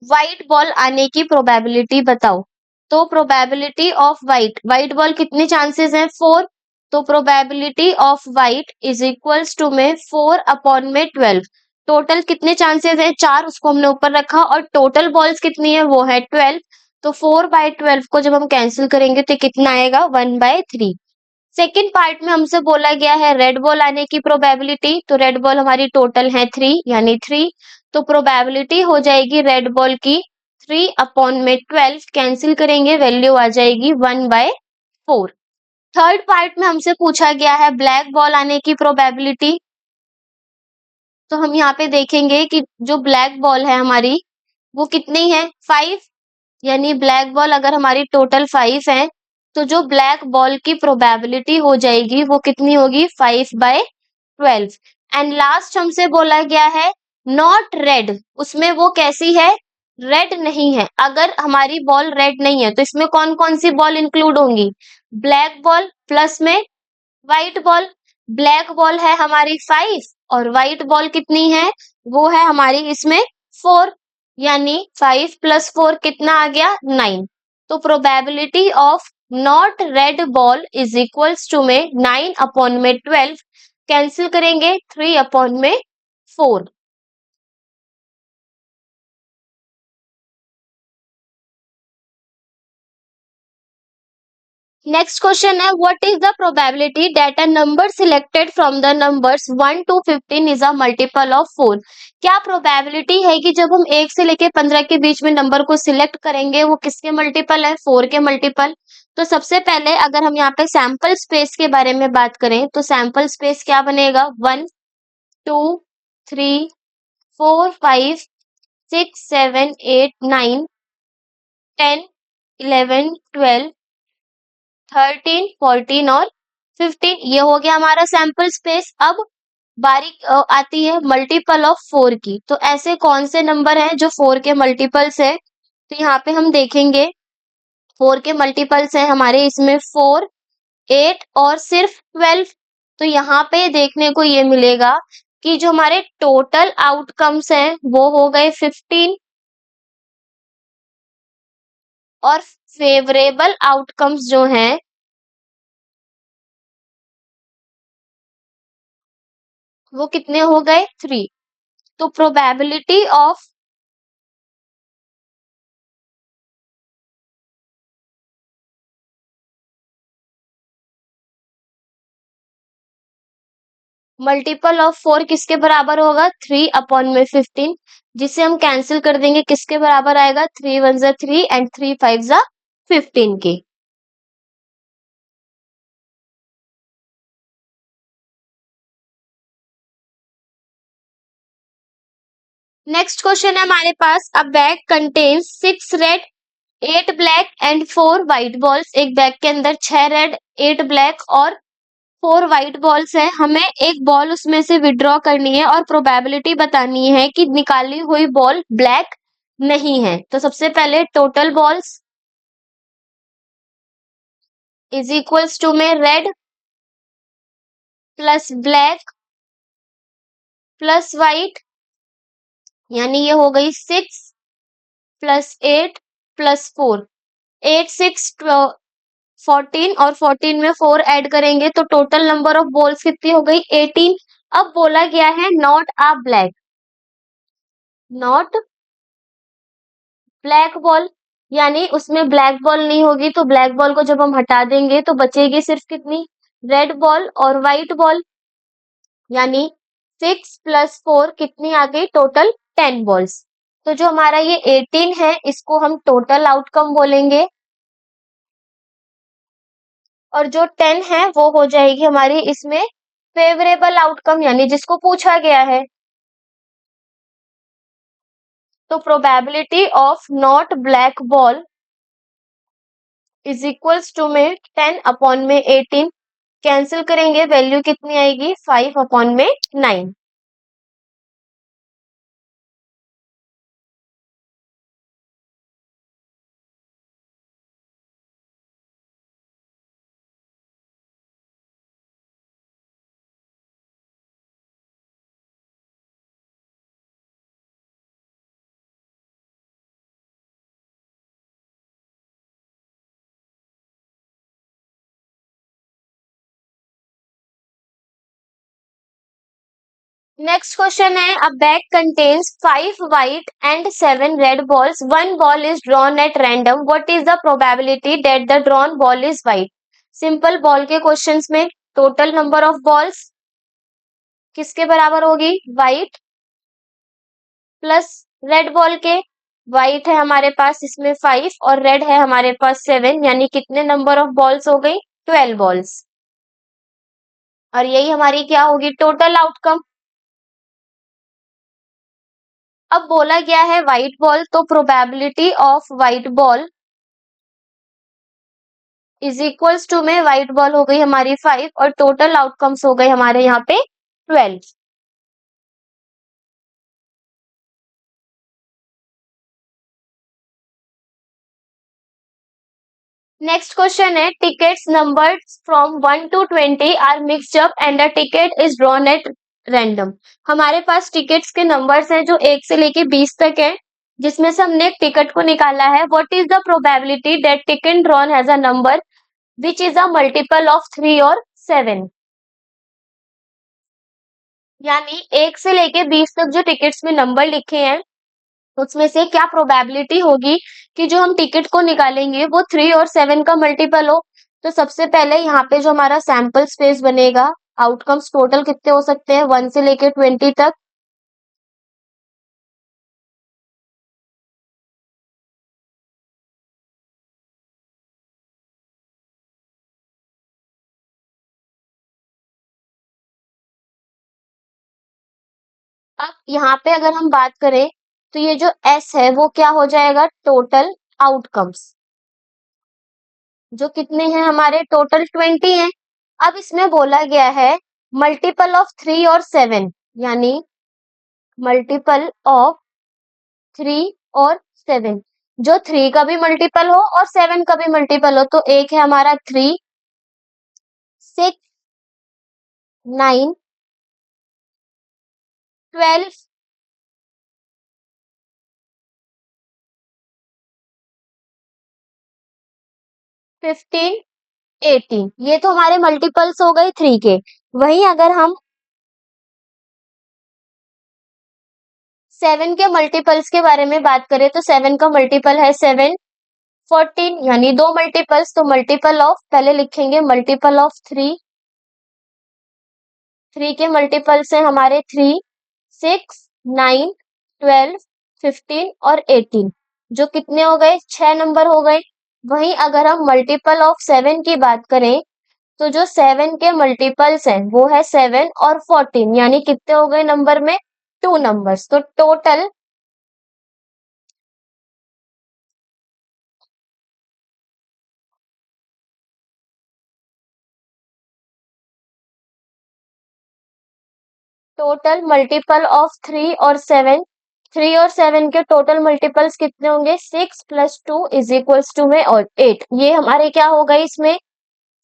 व्हाइट बॉल आने की प्रोबेबिलिटी बताओ। तो प्रोबेबिलिटी ऑफ व्हाइट बॉल कितने चांसेस हैं, 4। तो probability of white is equals to में 4 अपॉन में 12। टोटल कितने चांसेस हैं, 4, उसको हमने ऊपर रखा और टोटल बॉल्स कितनी है, वो है 12। तो 4/12 को जब हम कैंसिल करेंगे तो कितना आएगा, 1/3। सेकेंड पार्ट में हमसे बोला गया है रेड बॉल आने की प्रोबेबिलिटी। तो रेड बॉल हमारी टोटल है 3 यानी 3। तो प्रोबेबिलिटी हो जाएगी रेड बॉल की 3 अपॉन में 12, कैंसिल करेंगे वैल्यू आ जाएगी 1/4। थर्ड पार्ट में हमसे पूछा गया है ब्लैक बॉल आने की प्रोबेबिलिटी। तो हम यहाँ पे देखेंगे कि जो ब्लैक बॉल है हमारी वो कितनी है, 5। यानी ब्लैक बॉल अगर हमारी टोटल 5 है तो जो ब्लैक बॉल की प्रोबेबिलिटी हो जाएगी वो कितनी होगी, 5/12। एंड लास्ट हमसे बोला गया है नॉट रेड, उसमें वो कैसी है, रेड नहीं है। अगर हमारी बॉल रेड नहीं है तो इसमें कौन कौन सी बॉल इंक्लूड होंगी, ब्लैक बॉल प्लस में व्हाइट बॉल। ब्लैक बॉल है हमारी 5 और व्हाइट बॉल कितनी है, वो है हमारी इसमें 4। यानी 5 + 4 कितना आ गया, 9। तो probability of not red ball is equals to में 9 अपॉन में 12, कैंसिल करेंगे 3 अपॉन में 4। नेक्स्ट क्वेश्चन है what is the probability that a number selected from the numbers 1 to 15 is a multiple of 4। क्या प्रोबेबिलिटी है कि जब हम 1 से लेके 15 के बीच में नंबर को सिलेक्ट करेंगे वो किसके मल्टीपल है, 4 के मल्टीपल। तो सबसे पहले अगर हम यहाँ पे सैंपल स्पेस के बारे में बात करें तो सैंपल स्पेस क्या बनेगा, 1 2 3 4 5 6 7 8 9 10 11 12 13 14 और 15। ये हो गया हमारा सैंपल स्पेस। अब बारी आती है मल्टीपल ऑफ 4 की। तो ऐसे कौन से नंबर हैं जो 4 के मल्टीपल्स है, तो यहाँ पे हम देखेंगे 4 के मल्टीपल्स हैं हमारे इसमें 4 8 और सिर्फ 12। तो यहाँ पे देखने को ये मिलेगा कि जो हमारे टोटल आउटकम्स हैं वो हो गए 15 और फेवरेबल आउटकम्स जो हैं वो कितने हो गए, 3। तो प्रोबेबिलिटी ऑफ मल्टीपल ऑफ 4 किसके बराबर होगा, 3 अपॉन में 15, जिसे हम कैंसिल कर देंगे किसके बराबर आएगा, 3 1 जा 3 एंड 3 5 जा 15 के। नेक्स्ट क्वेश्चन है हमारे पास a bag contains 6 red 8 black and 4 white balls. एक बैग के अंदर 6 रेड 8 ब्लैक और 4 व्हाइट बॉल्स है। हमें एक बॉल उसमें से विड्रॉ करनी है और प्रोबेबिलिटी बतानी है कि निकाली हुई बॉल ब्लैक नहीं है। तो सबसे पहले total balls is equals to में red plus black plus white, यानी ये हो गई 6 + 8 + 4, 8 6 14 और 14 में 4 ऐड करेंगे तो टोटल नंबर ऑफ बॉल्स कितनी हो गई, 18। अब बोला गया है not a black, not black ball, यानी उसमें ब्लैक बॉल नहीं होगी। तो ब्लैक बॉल को जब हम हटा देंगे तो बचेगी सिर्फ कितनी, रेड बॉल और व्हाइट बॉल। यानी 6 + 4 कितनी आ गई, टोटल 10 बॉल्स। तो जो हमारा ये 18 है इसको हम टोटल आउटकम बोलेंगे। और जो 10 है वो हो जाएगी हमारी इसमें फेवरेबल आउटकम, यानी जिसको पूछा गया है। तो probability of not black ball is equals to में 10 अपॉन में 18, कैंसिल करेंगे वैल्यू कितनी आएगी 5 अपॉन में 9। नेक्स्ट क्वेश्चन है, a bag contains 5 white and 7 red balls, one ball is drawn at random, what is the probability that the drawn ball is white. Simple ball के क्वेश्चंस में टोटल नंबर ऑफ बॉल्स किसके बराबर होगी, व्हाइट प्लस रेड बॉल के। व्हाइट है हमारे पास इसमें 5 और रेड है हमारे पास 7, यानी कितने नंबर ऑफ बॉल्स हो गई, 12 बॉल्स। और यही हमारी क्या होगी, टोटल आउटकम। अब बोला गया है व्हाइट बॉल, तो probability of white ball is equals to में व्हाइट बॉल हो गई हमारी 5 और टोटल आउटकम्स हो गए हमारे यहाँ पे 12। नेक्स्ट क्वेश्चन है, tickets numbered from 1 to 20 are mixed up and a ticket is drawn at random. हमारे पास टिकट्स के नंबर्स हैं जो 1 से लेके 20 तक है, जिसमें से हमने एक टिकट को निकाला है। What is the probability that ticket drawn has a number which is a multiple of 3 और 7। यानी 1 से लेके 20 तक जो टिकट्स में नंबर लिखे हैं उसमें से क्या प्रोबेबिलिटी होगी कि जो हम टिकट को निकालेंगे वो 3 और 7 का मल्टीपल हो। तो सबसे पहले यहाँ पे जो हमारा सैंपल स्पेस बनेगा, आउटकम्स टोटल कितने हो सकते हैं 1 से लेके 20 तक। अब यहाँ पे अगर हम बात करें तो ये जो एस है वो क्या हो जाएगा, टोटल आउटकम्स, जो कितने हैं हमारे टोटल 20 हैं। अब इसमें बोला गया है मल्टीपल ऑफ 3 और 7, यानी मल्टीपल ऑफ 3 और 7, जो 3 का भी मल्टीपल हो और 7 का भी मल्टीपल हो। तो एक है हमारा 3, 6, 9, 12, 15, 18, ये तो हमारे मल्टीपल्स हो गए 3 के। वहीं अगर हम 7 के मल्टीपल्स के बारे में बात करें तो 7 का मल्टीपल है 7, 14, यानी दो मल्टीपल्स। तो मल्टीपल ऑफ पहले लिखेंगे मल्टीपल ऑफ 3, 3 के मल्टीपल्स हैं हमारे 3, 6, 9, 12, 15 और 18, जो कितने हो गए 6 नंबर हो गए। वहीं अगर हम मल्टीपल ऑफ 7 की बात करें तो जो 7 के मल्टीपल्स हैं वो है 7 और 14, यानी कितने हो गए नंबर में 2 नंबर्स। तो टोटल मल्टीपल ऑफ 3 और 7, 3 और 7 के टोटल मल्टीपल्स कितने होंगे 6 प्लस 2 इज इक्वल्स टू में और 8। ये हमारे क्या हो गए इसमें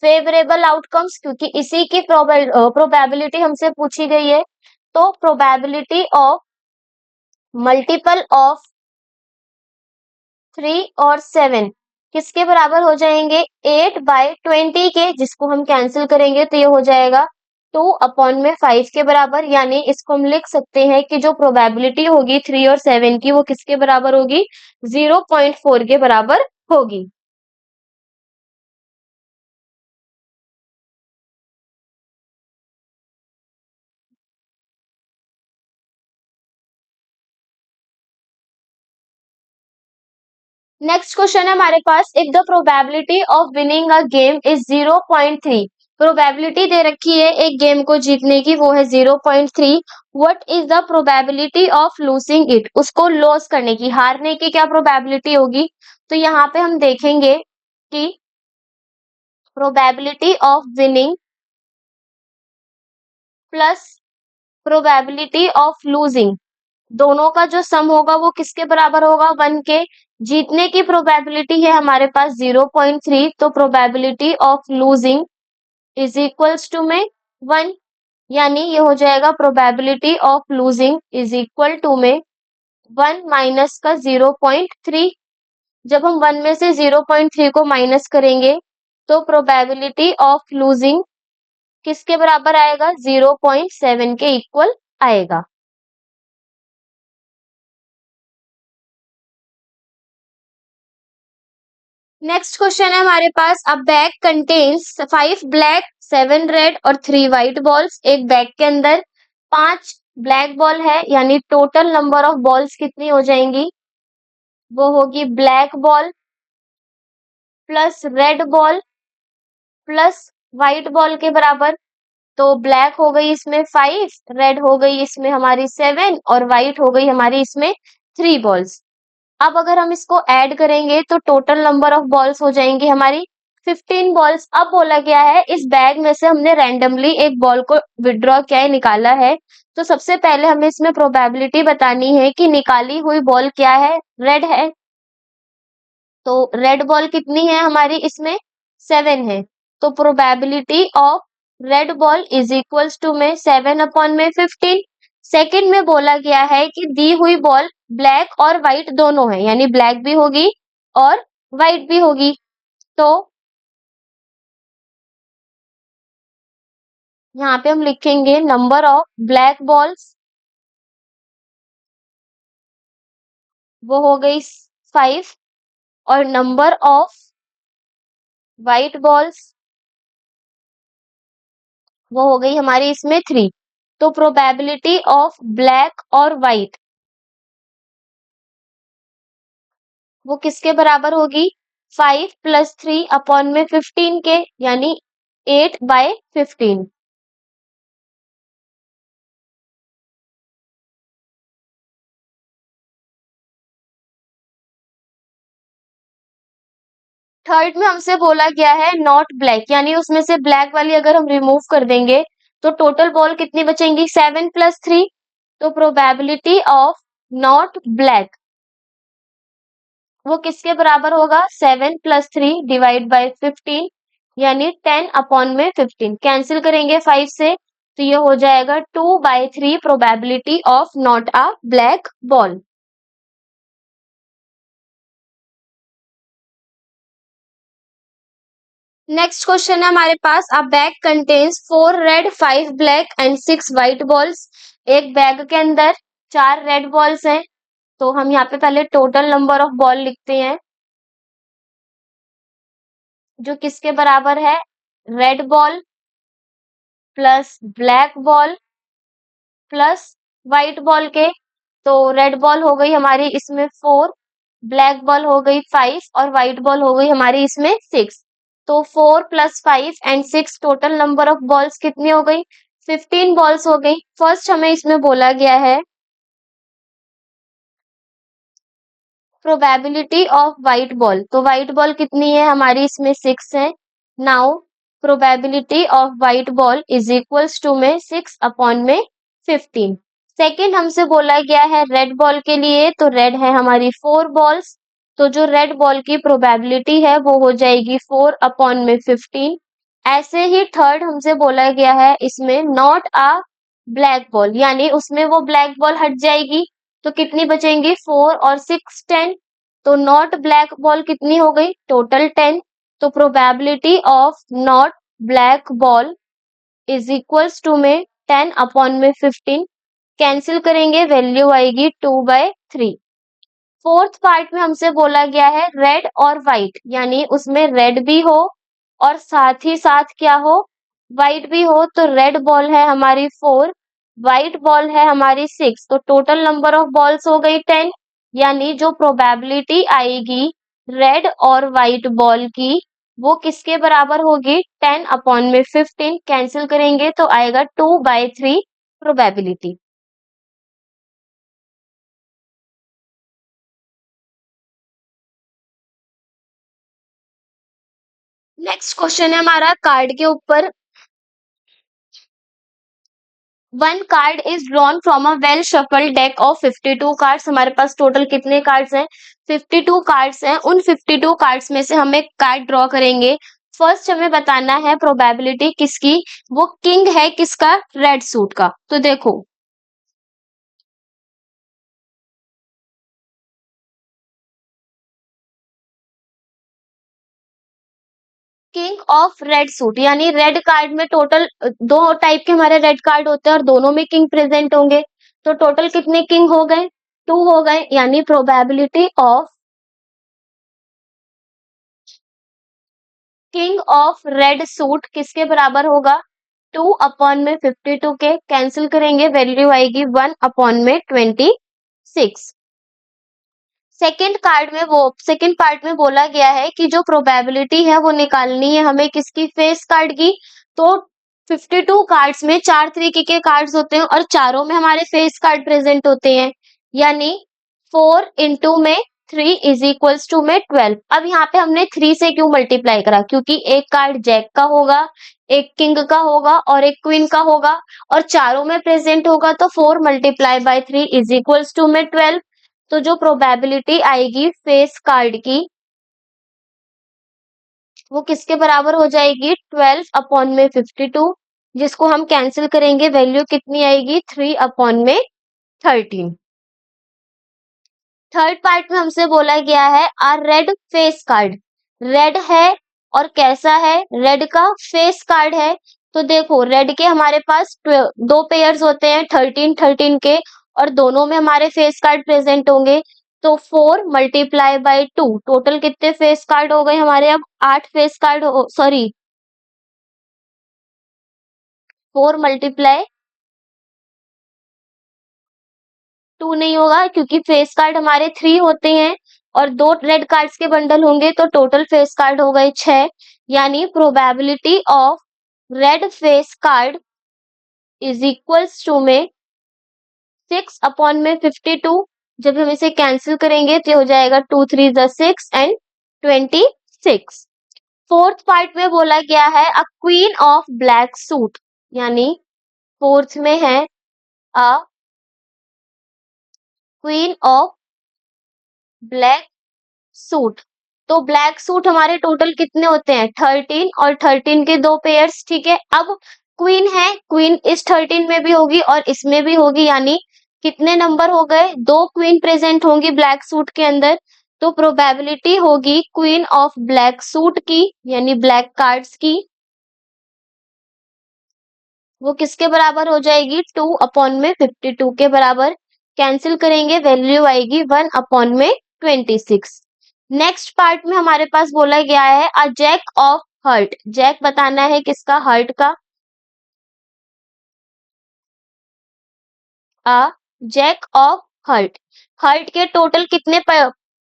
फेवरेबल आउटकम्स, क्योंकि इसी की प्रोबेबिलिटी हमसे पूछी गई है। तो प्रोबेबिलिटी ऑफ मल्टीपल ऑफ 3 और 7 किसके बराबर हो जाएंगे 8/20 के, जिसको हम कैंसिल करेंगे तो ये हो जाएगा 2 अपॉन में 5 के बराबर। यानी इसको हम लिख सकते हैं कि जो प्रोबेबिलिटी होगी 3 और 7 की वो किसके बराबर होगी, 0.4 के बराबर होगी। नेक्स्ट क्वेश्चन है हमारे पास, if the probability of winning a game is 0.3, probability दे रखी है एक गेम को जीतने की, वो है 0.3। What is the probability of losing it, उसको लॉस करने की, हारने की क्या प्रोबेबिलिटी होगी। तो यहाँ पे हम देखेंगे कि probability of winning plus probability of losing, दोनों का जो सम होगा वो किसके बराबर होगा, 1 के। जीतने की प्रोबेबिलिटी है हमारे पास 0.3, तो probability of losing is equals to में 1, यानी ये हो जाएगा probability of losing is equal to में 1 माइनस का 0.3। जब हम 1 में से 0.3 को माइनस करेंगे तो प्रोबेबिलिटी ऑफ लूजिंग किसके बराबर आएगा, 0.7 के इक्वल आएगा। नेक्स्ट क्वेश्चन है हमारे पास, a bag contains 5 black 7 red और 3 व्हाइट बॉल्स। एक बैग के अंदर 5 ब्लैक बॉल है, यानी टोटल नंबर ऑफ बॉल्स कितनी हो जाएंगी, वो होगी black ball plus red ball plus white ball के बराबर। तो ब्लैक हो गई इसमें 5, रेड हो गई इसमें हमारी 7 और व्हाइट हो गई हमारी इसमें 3 बॉल्स। अब अगर हम इसको ऐड करेंगे तो टोटल नंबर ऑफ बॉल्स हो जाएंगी हमारी 15 बॉल्स। अब बोला गया है इस बैग में से हमने रैंडमली एक बॉल को विड्रॉ किया है, निकाला है। तो सबसे पहले हमें इसमें प्रोबेबिलिटी बतानी है कि निकाली हुई बॉल क्या है, रेड है। तो रेड बॉल कितनी है हमारी इसमें, 7 है। तो probability of red ball is equals to में 7 अपॉन में 15। सेकंड में बोला गया है कि दी हुई बॉल ब्लैक और व्हाइट दोनों है, यानी ब्लैक भी होगी और व्हाइट भी होगी। तो यहाँ पे हम लिखेंगे नंबर ऑफ ब्लैक बॉल्स, वो हो गई 5, और नंबर ऑफ व्हाइट बॉल्स वो हो गई हमारी इसमें 3। तो प्रोबेबिलिटी ऑफ ब्लैक और व्हाइट वो किसके बराबर होगी, 5 प्लस 3 अपॉन में 15 के, यानी 8/15। थर्ड में हमसे बोला गया है नॉट ब्लैक, यानी उसमें से ब्लैक वाली अगर हम रिमूव कर देंगे तो टोटल बॉल कितनी बचेंगी, 7 प्लस 3। तो प्रोबेबिलिटी ऑफ नॉट ब्लैक वो किसके बराबर होगा, 7 प्लस 3 डिवाइड बाई 15, यानी 10 अपॉन में 15। कैंसिल करेंगे 5 से तो ये हो जाएगा 2/3 probability of not a black ball. Next question है हमारे पास, a bag contains 4 red 5 black and 6 white balls. एक बैग के अंदर 4 रेड बॉल्स हैं। तो हम यहाँ पे पहले टोटल नंबर ऑफ बॉल लिखते हैं, जो किसके बराबर है, red ball plus black ball plus white ball के। तो रेड बॉल हो गई हमारी इसमें 4, ब्लैक बॉल हो गई 5 और व्हाइट बॉल हो गई हमारी इसमें 6। तो 4 plus 5 and 6 total number of balls कितनी हो गई, 15 बॉल्स हो गई। फर्स्ट हमें इसमें बोला गया है प्रोबेबिलिटी ऑफ व्हाइट बॉल, तो व्हाइट बॉल कितनी है हमारी इसमें 6 है। Now probability of white ball is equals to में 6 अपॉन में 15। सेकेंड हमसे बोला गया है रेड बॉल के लिए, तो रेड है हमारी 4 बॉल्स। तो जो रेड बॉल की प्रोबेबिलिटी है वो हो जाएगी 4 अपॉन में 15। ऐसे ही थर्ड हमसे बोला गया है इसमें नॉट अ ब्लैक बॉल, यानी उसमें वो ब्लैक बॉल हट जाएगी। तो कितनी बचेंगी, 4 और 6 10। तो नॉट ब्लैक बॉल कितनी हो गई, टोटल 10। तो probability of not black ball is equals to में 10 अपॉन में 15। कैंसिल करेंगे वैल्यू आएगी 2/3। फोर्थ पार्ट में हमसे बोला गया है रेड और व्हाइट, यानी उसमें रेड भी हो और साथ ही साथ क्या हो, व्हाइट भी हो। तो रेड बॉल है हमारी 4, व्हाइट बॉल है हमारी 6। तो टोटल नंबर ऑफ बॉल्स हो गई 10, यानी जो प्रोबेबिलिटी आएगी रेड और व्हाइट बॉल की वो किसके बराबर होगी? 10/15 कैंसिल करेंगे तो आएगा 2/3 प्रोबेबिलिटी। नेक्स्ट क्वेश्चन है हमारा कार्ड के ऊपर। One card is drawn from a well shuffled deck of 52 cards. हमारे पास टोटल कितने कार्ड्स हैं? 52 कार्ड्स हैं। उन 52 कार्ड्स में से हम एक कार्ड ड्रॉ करेंगे। फर्स्ट हमें बताना है प्रोबेबिलिटी किसकी, वो किंग है किसका? रेड सूट का। तो देखो, किंग ऑफ रेड सूट यानी रेड कार्ड में टोटल दो टाइप के हमारे रेड कार्ड होते हैं और दोनों में किंग प्रेजेंट होंगे। तो टोटल कितने किंग हो गए? 2 हो गए, यानी probability of king of red suit किसके बराबर होगा? 2/52 के। कैंसिल करेंगे, वैल्यू आएगी 1/26। सेकंड पार्ट में बोला गया है कि जो प्रोबेबिलिटी है वो निकालनी है हमें किसकी? फेस कार्ड की। तो 52 कार्ड्स में 4 तरीके के कार्ड्स होते हैं और चारों में हमारे फेस कार्ड प्रेजेंट होते हैं, यानी 4 इंटू में 3 इज इक्वल्स टू में 12। अब यहाँ पे हमने 3 से क्यों मल्टीप्लाई करा? क्योंकि एक कार्ड जैक का होगा, एक किंग का होगा और एक क्वीन का होगा और चारों में प्रेजेंट होगा, तो 4 multiply by 3 is equals to में 12। तो जो प्रोबेबिलिटी आएगी फेस कार्ड की वो किसके बराबर हो जाएगी? 12/52, जिसको हम कैंसिल करेंगे, वैल्यू कितनी आएगी? 3/13। थर्ड पार्ट में हमसे बोला गया है आ रेड फेस कार्ड। रेड है और कैसा है? रेड का फेस कार्ड है। तो देखो, रेड के हमारे पास दो पेयर्स होते हैं 13 के और दोनों में हमारे फेस कार्ड प्रेजेंट होंगे। तो 4 मल्टीप्लाई बाय 2, टोटल कितने फेस कार्ड हो गए हमारे? अब 8 फेस कार्ड हो, सॉरी 4 मल्टीप्लाई 2 नहीं होगा क्योंकि फेस कार्ड हमारे 3 होते हैं और दो रेड कार्ड्स के बंडल होंगे, तो टोटल फेस कार्ड हो गए 6। यानी probability of red face card is equals to में 6/52। जब हम इसे कैंसिल करेंगे तो ये हो जाएगा 2 3 6 एंड 26। फोर्थ पार्ट में बोला गया है a queen of black suit, यानी फोर्थ में है a queen of black suit. तो ब्लैक सूट हमारे टोटल कितने होते हैं? 13 और 13 के दो पेयर्स, ठीक है। अब क्वीन है, क्वीन इस 13 में भी होगी और इसमें भी होगी, यानी कितने नंबर हो गए? दो क्वीन प्रेजेंट होंगी ब्लैक सूट के अंदर। तो प्रोबेबिलिटी होगी क्वीन ऑफ ब्लैक सूट की, यानी ब्लैक कार्ड्स की, वो किसके बराबर हो जाएगी? 2/52 के बराबर। कैंसिल करेंगे, वैल्यू आएगी 1/26। नेक्स्ट पार्ट में हमारे पास बोला गया है a jack of heart. Jack बताना है किसका? हर्ट का। A jack of heart. Heart के टोटल कितने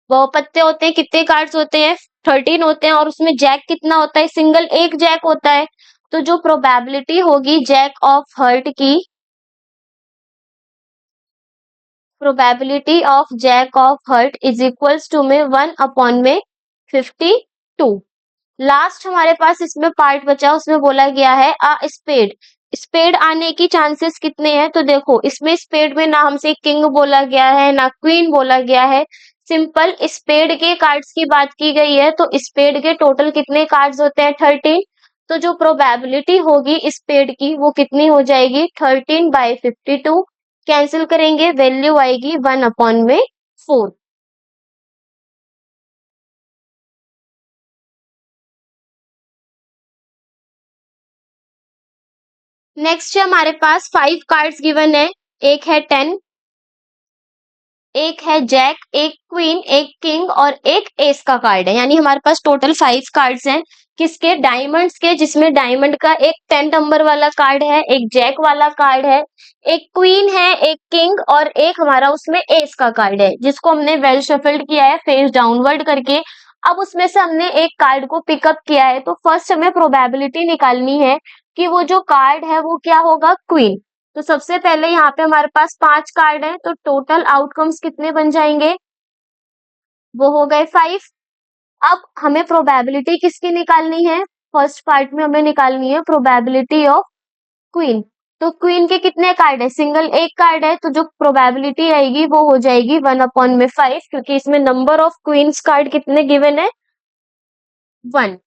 वो पत्ते होते हैं, कितने कार्ड्स होते हैं? 13 होते हैं और उसमें जैक कितना होता है? सिंगल एक जैक होता है। तो जो प्रोबेबिलिटी होगी जैक ऑफ हर्ट की, probability of jack of heart is equals to में 1/52। लास्ट हमारे पास इसमें पार्ट बचा, उसमें बोला गया है अ स्पेड। स्पेड आने की चांसेस कितने हैं? तो देखो, इसमें स्पेड में ना हमसे किंग बोला गया है ना क्वीन बोला गया है, सिंपल स्पेड के कार्ड्स की बात की गई है। तो स्पेड के टोटल कितने कार्ड्स होते हैं? 13। तो जो प्रोबेबिलिटी होगी स्पेड की वो कितनी हो जाएगी? 13/52। कैंसिल करेंगे, वैल्यू आएगी 1/4। नेक्स्ट है हमारे पास 5 कार्ड्स गिवन है। एक है 10, एक है जैक, एक क्वीन, एक किंग और एक एस का कार्ड है, यानी हमारे पास टोटल 5 कार्ड्स हैं। किसके? डायमंड्स के, जिसमें डायमंड का एक 10 नंबर वाला कार्ड है, एक जैक वाला कार्ड है, एक क्वीन है, एक किंग और एक हमारा उसमें एस का कार्ड है, जिसको हमने वेल शफल्ड किया है फेस डाउनवर्ड करके। अब उसमें से हमने एक कार्ड को पिकअप किया है, तो फर्स्ट हमें प्रोबेबिलिटी निकालनी है कि वो जो कार्ड है वो क्या होगा, क्वीन। तो सबसे पहले यहाँ पे हमारे पास 5 कार्ड है, तो टोटल आउटकम्स कितने बन जाएंगे, वो हो गए 5। अब हमें प्रोबेबिलिटी किसकी निकालनी है, फर्स्ट पार्ट में हमें निकालनी है प्रोबेबिलिटी ऑफ क्वीन। तो क्वीन के कितने कार्ड है, सिंगल एक कार्ड है, तो जो प्रोबेबिलिटी आएगी वो हो जाएगी 1/5, क्योंकि इसमें नंबर ऑफ क्वींस कार्ड कितने गिवन है, 1।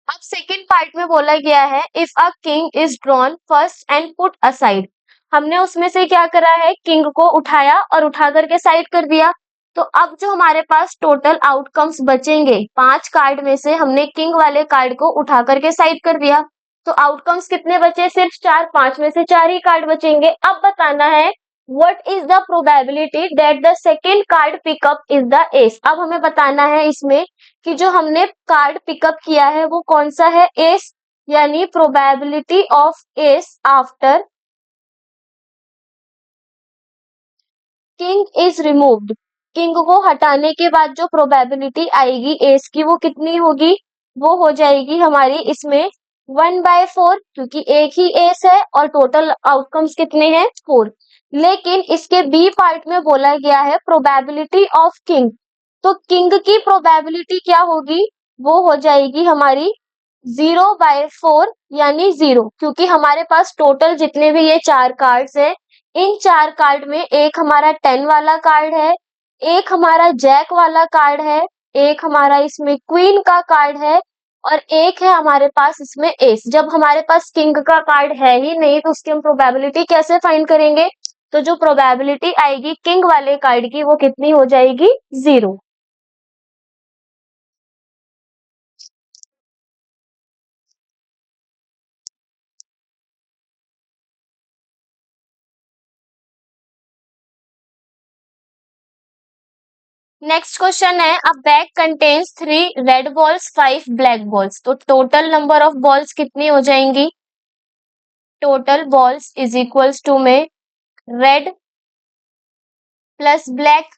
अब सेकेंड पार्ट में बोला गया है if a king is drawn first and put aside. हमने उसमें से क्या करा है, किंग को उठाया और उठा करके साइड कर दिया। तो अब जो हमारे पास टोटल आउटकम्स बचेंगे, 5 कार्ड में से हमने किंग वाले कार्ड को उठा करके साइड कर दिया, तो आउटकम्स कितने बचे, सिर्फ 4, 5 में से 4 ही कार्ड बचेंगे। अब बताना है what is the probability that the second card pick up is the S. अब हमें बताना है इसमें कि जो हमने कार्ड पिकअप किया है वो कौन सा है, एस, यानी probability of S after king is removed. King को हटाने के बाद जो प्रोबेबिलिटी आएगी एस की वो कितनी होगी, वो हो जाएगी हमारी इसमें 1/4, क्योंकि एक ही एस है और टोटल आउटकम्स कितने हैं, 4। लेकिन इसके बी पार्ट में बोला गया है प्रोबेबिलिटी ऑफ किंग। तो किंग की प्रोबेबिलिटी क्या होगी, वो हो जाएगी हमारी 0/4, यानी 0, क्योंकि हमारे पास टोटल जितने भी ये 4 कार्ड्स हैं, इन 4 कार्ड में एक हमारा 10 वाला कार्ड है, एक हमारा जैक वाला कार्ड है, एक हमारा इसमें क्वीन का कार्ड है और एक है हमारे पास इसमें एस। जब हमारे पास किंग का कार्ड है ही नहीं तो उसकी हम प्रोबेबिलिटी कैसे फाइंड करेंगे, तो जो प्रोबेबिलिटी आएगी किंग वाले कार्ड की वो कितनी हो जाएगी, 0। नेक्स्ट क्वेश्चन है a bag contains 3 red balls 5 black balls. तो टोटल नंबर ऑफ बॉल्स कितनी हो जाएंगी, total balls is equals to में रेड प्लस ब्लैक।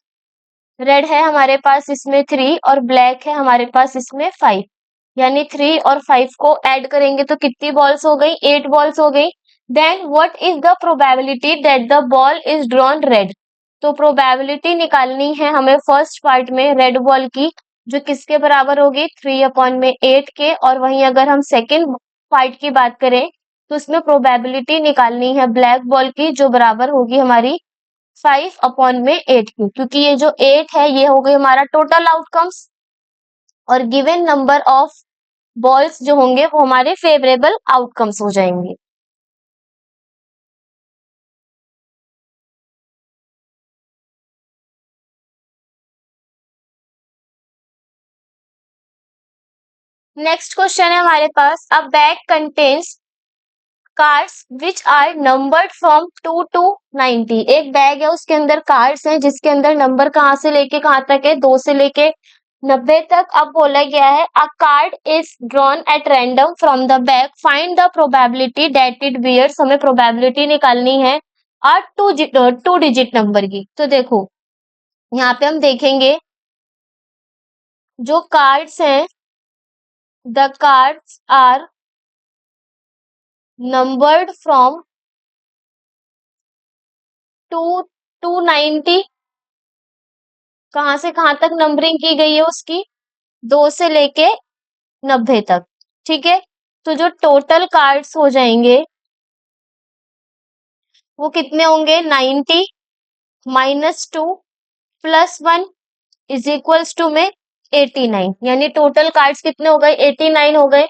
रेड है हमारे पास इसमें 3 और ब्लैक है हमारे पास इसमें 5, यानी 3 और 5 को ऐड करेंगे तो कितनी बॉल्स हो गई, 8 बॉल्स हो गई। Then what is the probability that the ball is drawn red. तो प्रोबेबिलिटी निकालनी है हमें फर्स्ट पार्ट में रेड बॉल की, जो किसके बराबर होगी, 3/8 के। और वहीं अगर हम सेकेंड पार्ट की बात करें तो उसमें प्रोबेबिलिटी निकालनी है ब्लैक बॉल की, जो बराबर होगी हमारी 5/8 की, क्योंकि ये जो 8 है ये हो गई हमारा टोटल आउटकम्स और गिवन नंबर ऑफ बॉल्स जो होंगे वो हमारे फेवरेबल आउटकम्स हो जाएंगे। नेक्स्ट क्वेश्चन है हमारे पास a bag contains cards which are numbered from 2 to 90। एक बैग है उसके अंदर कार्ड्स हैं जिसके अंदर नंबर कहाँ से लेके कहाँ तक है, 2 से लेके 90 तक। अब बोला गया है a card is drawn at random from the bag, find the probability that it bears. हमें प्रोबेबिलिटी निकालनी है और टू डिजिट नंबर की। तो देखो यहाँ पे हम देखेंगे जो कार्ड्स हैं, the cards are numbered from 2 to 90। कहाँ से कहाँ तक नंबरिंग की गई है उसकी, 2 से लेके 90 तक, ठीक है। तो जो टोटल कार्ड्स हो जाएंगे वो कितने होंगे, 90 -2 +1 इज इक्वल्स टू में 89, यानी टोटल कार्ड्स कितने हो गए, 89 हो गए।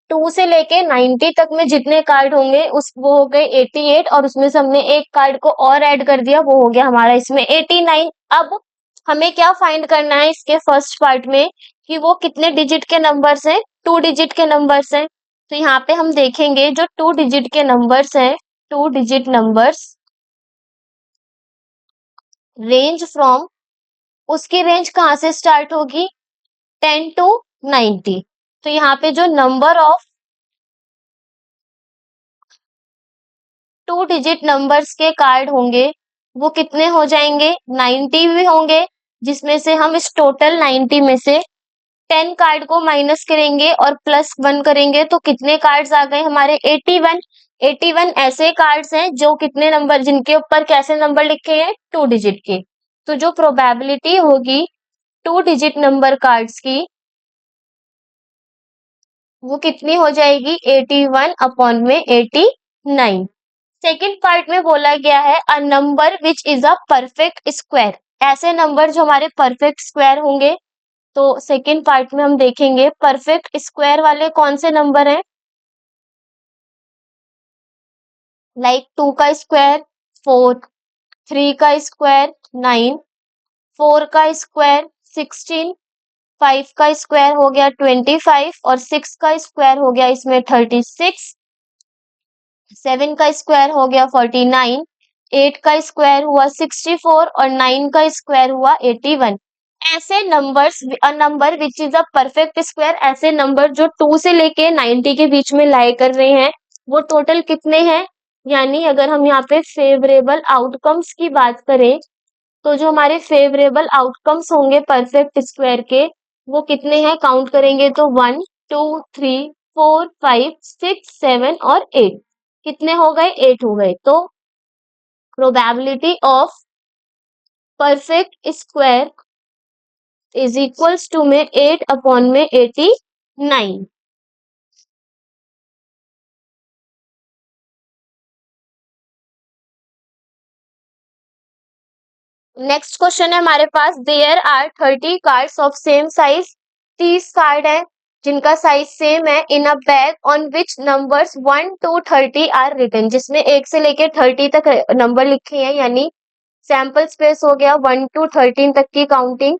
2 से लेके 90 तक में जितने कार्ड होंगे उस वो हो गए 88, और उसमें से हमने एक कार्ड को और ऐड कर दिया, वो हो गया हमारा इसमें 89। अब हमें क्या फाइंड करना है इसके फर्स्ट पार्ट में कि वो कितने डिजिट के नंबर्स हैं, 2 डिजिट के नंबर्स हैं। तो यहाँ पे हम देखेंगे जो 2 डिजिट के नंबर्स हैं, 2 डिजिट नंबर्स रेंज फ्रॉम, उसकी रेंज कहाँ से स्टार्ट होगी, 10 to 90। तो यहाँ पे जो नंबर ऑफ 2 डिजिट नंबर्स के कार्ड होंगे वो कितने हो जाएंगे, 90 भी होंगे, जिसमें से हम इस टोटल 90 में से 10 कार्ड को माइनस करेंगे और +1 करेंगे तो कितने कार्ड्स आ गए हमारे, 81। 81 ऐसे कार्ड्स हैं जो कितने नंबर, जिनके ऊपर कैसे नंबर लिखे हैं, 2 डिजिट के। तो जो प्रोबेबिलिटी होगी 2 डिजिट नंबर कार्ड्स की, वो कितनी हो जाएगी, 81 अपॉन में 89। सेकेंड पार्ट में बोला गया है a number which is a perfect square, ऐसे नंबर जो हमारे परफेक्ट स्क्वायर होंगे। तो सेकेंड पार्ट में हम देखेंगे परफेक्ट स्क्वायर वाले कौन से नंबर हैं, लाइक 2 का स्क्वायर 4, 3 का स्क्वायर 9, 4 का स्क्वायर 16, 5 का स्क्वायर हो गया 25 और 6 का स्क्वायर हो गया इसमें 36, 7 का स्क्वायर हो गया 49, 8 का स्क्वायर हुआ 64 और 9 का स्क्वायर हुआ 81। ऐसे numbers, a number which is a perfect square, ऐसे नंबर जो 2 से लेके 90 के बीच में लाई कर रहे हैं, वो टोटल कितने हैं। यानी अगर हम यहाँ पे फेवरेबल आउटकम्स की बात करें, तो जो हमारे फेवरेबल आउटकम्स होंगे परफेक्ट स्क्वायर के, वो कितने हैं, काउंट करेंगे तो 1, 2, 3, 4, 5, 6, 7 और 8। कितने हो गए, 8 हो गए। तो probability of perfect square is equals to में 8 अपॉन में 89। नेक्स्ट क्वेश्चन है हमारे पास, there are 30 cards of same size, 30 card है जिनका साइज सेम है, in a bag on which numbers 1 to 30 are written, जिसमें 1 से लेके 30 तक नंबर लिखे हैं, यानी सैंपल स्पेस हो गया 1 to 13 तक की counting.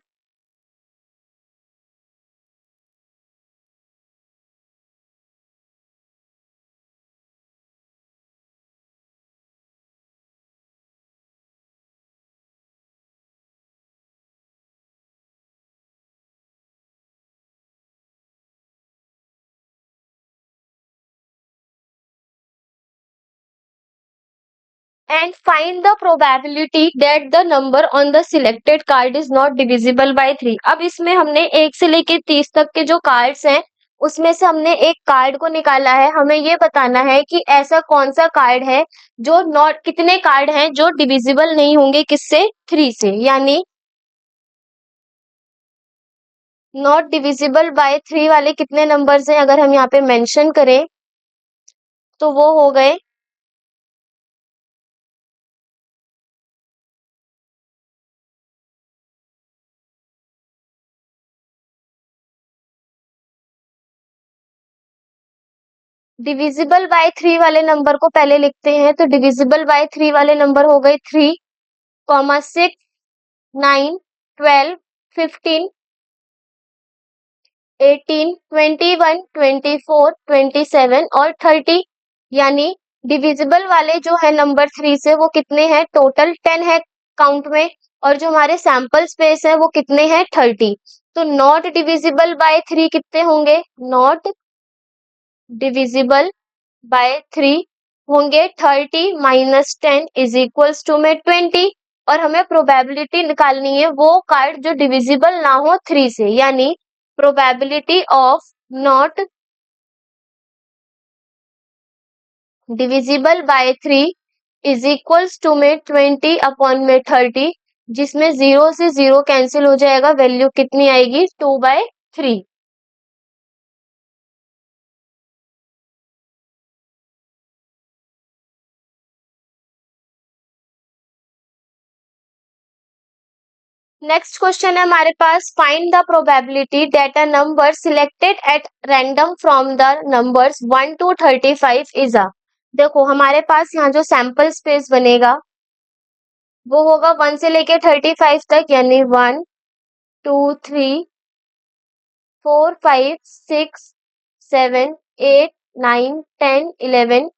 And find the probability that the number on the selected card is not divisible by 3। अब इसमें हमने 1 से लेके 30 तक के जो कार्ड्स हैं, उसमें से हमने एक कार्ड को निकाला है। हमें ये बताना है कि ऐसा कौन सा कार्ड है जो नॉट, कितने कार्ड हैं जो डिविजिबल नहीं होंगे किससे, 3 से, यानी नॉट डिविजिबल बाय 3 वाले कितने नंबर्स हैं, अगर हम यहाँ पे मेंशन करें तो वो हो गए, डिविजिबल बाय 3 वाले नंबर को पहले लिखते हैं। तो डिविजिबल बाय 3 वाले नंबर हो गए 3, 6, 9, 12, 15, 18, 21, 24, 27 और 30। यानी डिविजिबल वाले जो है नंबर 3 से, वो कितने हैं, टोटल 10 है काउंट में, और जो हमारे सैंपल स्पेस है वो कितने हैं, 30। तो नॉट डिविजिबल बाय 3 कितने होंगे, नॉट डिविजिबल बाय 3 होंगे 30 - 10 इज इक्वल्स टू में 20। और हमें प्रोबेबिलिटी निकालनी है वो कार्ड जो डिविजिबल ना हो 3 से, यानी probability of not divisible by 3 is equals to में 20 अपॉन में 30, जिसमें 0 से 0 कैंसिल हो जाएगा, वैल्यू कितनी आएगी, 2/3। नेक्स्ट क्वेश्चन है हमारे पास, find the probability that a number selected at random from the numbers 1 to 35 is a. देखो हमारे पास यहाँ जो सैंपल स्पेस बनेगा वो होगा 1 से लेके 35 तक, यानी 1, 2, 3, 4, 5, 6, 7, 8, 9, 10, 11।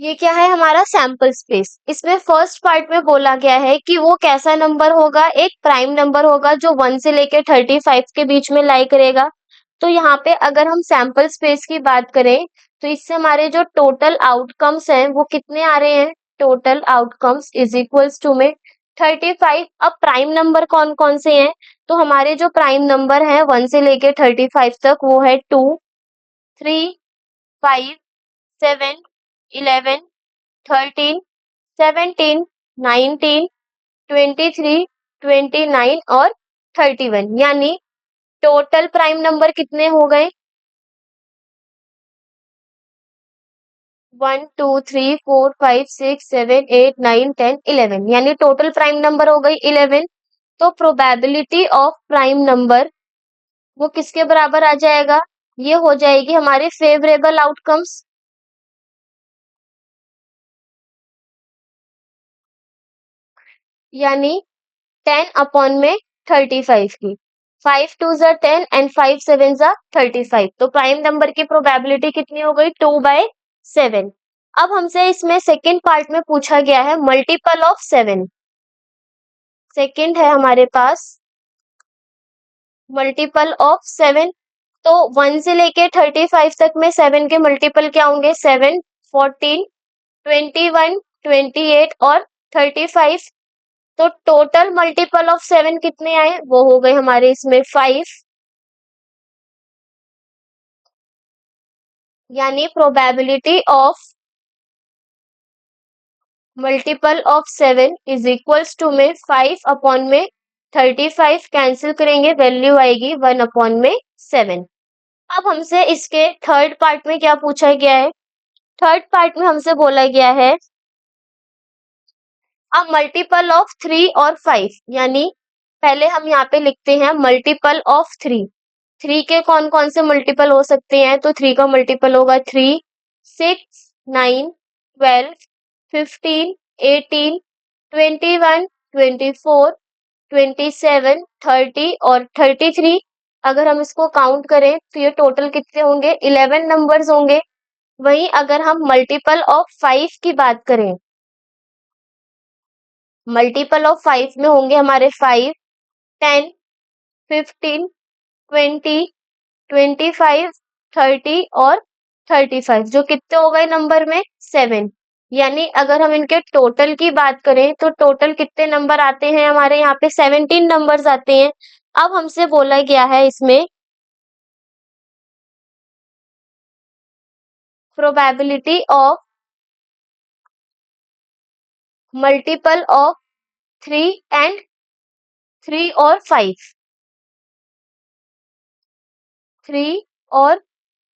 ये क्या है हमारा सैंपल स्पेस। इसमें फर्स्ट पार्ट में बोला गया है कि वो कैसा नंबर होगा, एक प्राइम नंबर होगा जो 1 से लेके 35 के बीच में लाई करेगा। तो यहाँ पे अगर हम सैंपल स्पेस की बात करें तो इससे हमारे जो टोटल आउटकम्स हैं वो कितने आ रहे हैं, total outcomes is equals to में 35। अब प्राइम नंबर कौन कौन से हैं, तो हमारे जो प्राइम नंबर हैं 1 से लेके 35 तक वो है 2, 3, 5, 7, 11, 13, 17, 19, 23, 29 और 31। यानी टोटल प्राइम नंबर कितने हो गए, 1 2 3 4 5 6 7 8 9 10 11, यानी टोटल प्राइम नंबर हो गई 11। तो प्रोबेबिलिटी ऑफ प्राइम नंबर वो किसके बराबर आ जाएगा, ये हो जाएगी हमारे फेवरेबल आउटकम्स, यानी 10 अपॉन में 35 की। 5 टू ज़ा 10 एंड 5 7 ज़ा 35। तो प्राइम नंबर की प्रोबेबिलिटी कितनी हो गई, 2/7। अब हमसे इसमें सेकंड पार्ट में पूछा गया है मल्टीपल ऑफ 7। सेकंड है हमारे पास मल्टीपल ऑफ 7। तो 1 से लेके 35 तक में 7 के मल्टीपल क्या होंगे, 7, 14, 21, 28 और 35। तो टोटल मल्टीपल ऑफ 7 कितने आए, वो हो गए हमारे इसमें 5। यानी probability of multiple of 7 is equals to में 5 अपॉन में 35 कैंसिल करेंगे, वैल्यू आएगी 1 अपॉन में 7। अब हमसे इसके थर्ड पार्ट में क्या पूछा गया है, थर्ड पार्ट में हमसे बोला गया है अब मल्टीपल ऑफ 3 और 5। यानी पहले हम यहाँ पे लिखते हैं मल्टीपल ऑफ 3। 3 के कौन कौन से मल्टीपल हो सकते हैं, तो 3 का मल्टीपल होगा 3, 6, 9, 12, 15, 18, 21, 24, 27, 30 और 33। अगर हम इसको काउंट करें तो ये टोटल कितने होंगे, 11 नंबर्स होंगे। वहीं अगर हम मल्टीपल ऑफ 5 की बात करें, मल्टीपल ऑफ 5 में होंगे हमारे 5, 10, 15, 20, 25, 30 और 35, जो कितने हो गए नंबर में, 7। यानी अगर हम इनके टोटल की बात करें तो टोटल कितने नंबर आते हैं हमारे यहाँ पे, 17 नंबर्स आते हैं। अब हमसे बोला गया है इसमें probability of multiple of 3 and 3 और 5, 3 और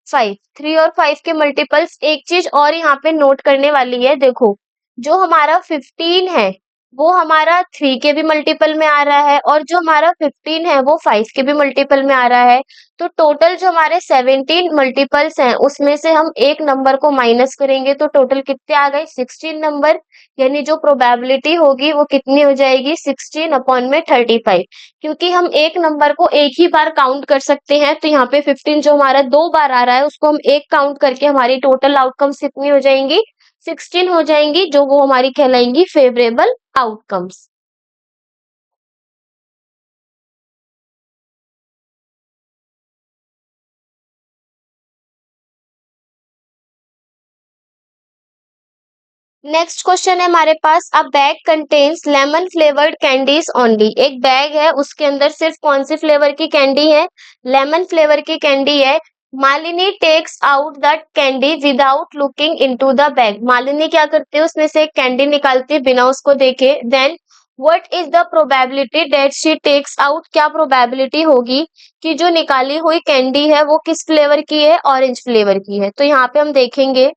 5, 3 और 5 के मल्टीपल्स। एक चीज और यहाँ पे नोट करने वाली है, देखो जो हमारा 15 है वो हमारा 3 के भी मल्टीपल में आ रहा है और जो हमारा 15 है वो 5 के भी मल्टीपल में आ रहा है। तो टोटल जो हमारे 17 मल्टीपल्स हैं उसमें से हम एक नंबर को माइनस करेंगे तो टोटल कितने आ गए, 16 नंबर। यानी जो प्रोबेबिलिटी होगी वो कितनी हो जाएगी, 16 अपॉन में 35। क्योंकि हम एक नंबर को एक ही बार काउंट कर सकते हैं तो यहाँ पे 15 जो हमारा 2 बार आ रहा है उसको हम एक काउंट करके हमारी टोटल आउटकम्स कितनी हो जाएंगी, 16 हो जाएंगी, जो वो हमारी कहलाएंगी फेवरेबल आउटकम्स। नेक्स्ट क्वेश्चन है हमारे पास, a bag contains lemon flavoured candies only. एक बैग है उसके अंदर सिर्फ कौन से फ्लेवर की कैंडी है, लेमन फ्लेवर की कैंडी है। Malini takes out that candy without looking into the bag. Malini क्या करती है, उसमें से एक कैंडी निकालती है बिना उसको देखे। Then what is the probability that she takes out, क्या प्रोबेबिलिटी होगी कि जो निकाली हुई कैंडी है वो किस फ्लेवर की है, ऑरेंज फ्लेवर की है। तो यहाँ पे हम देखेंगे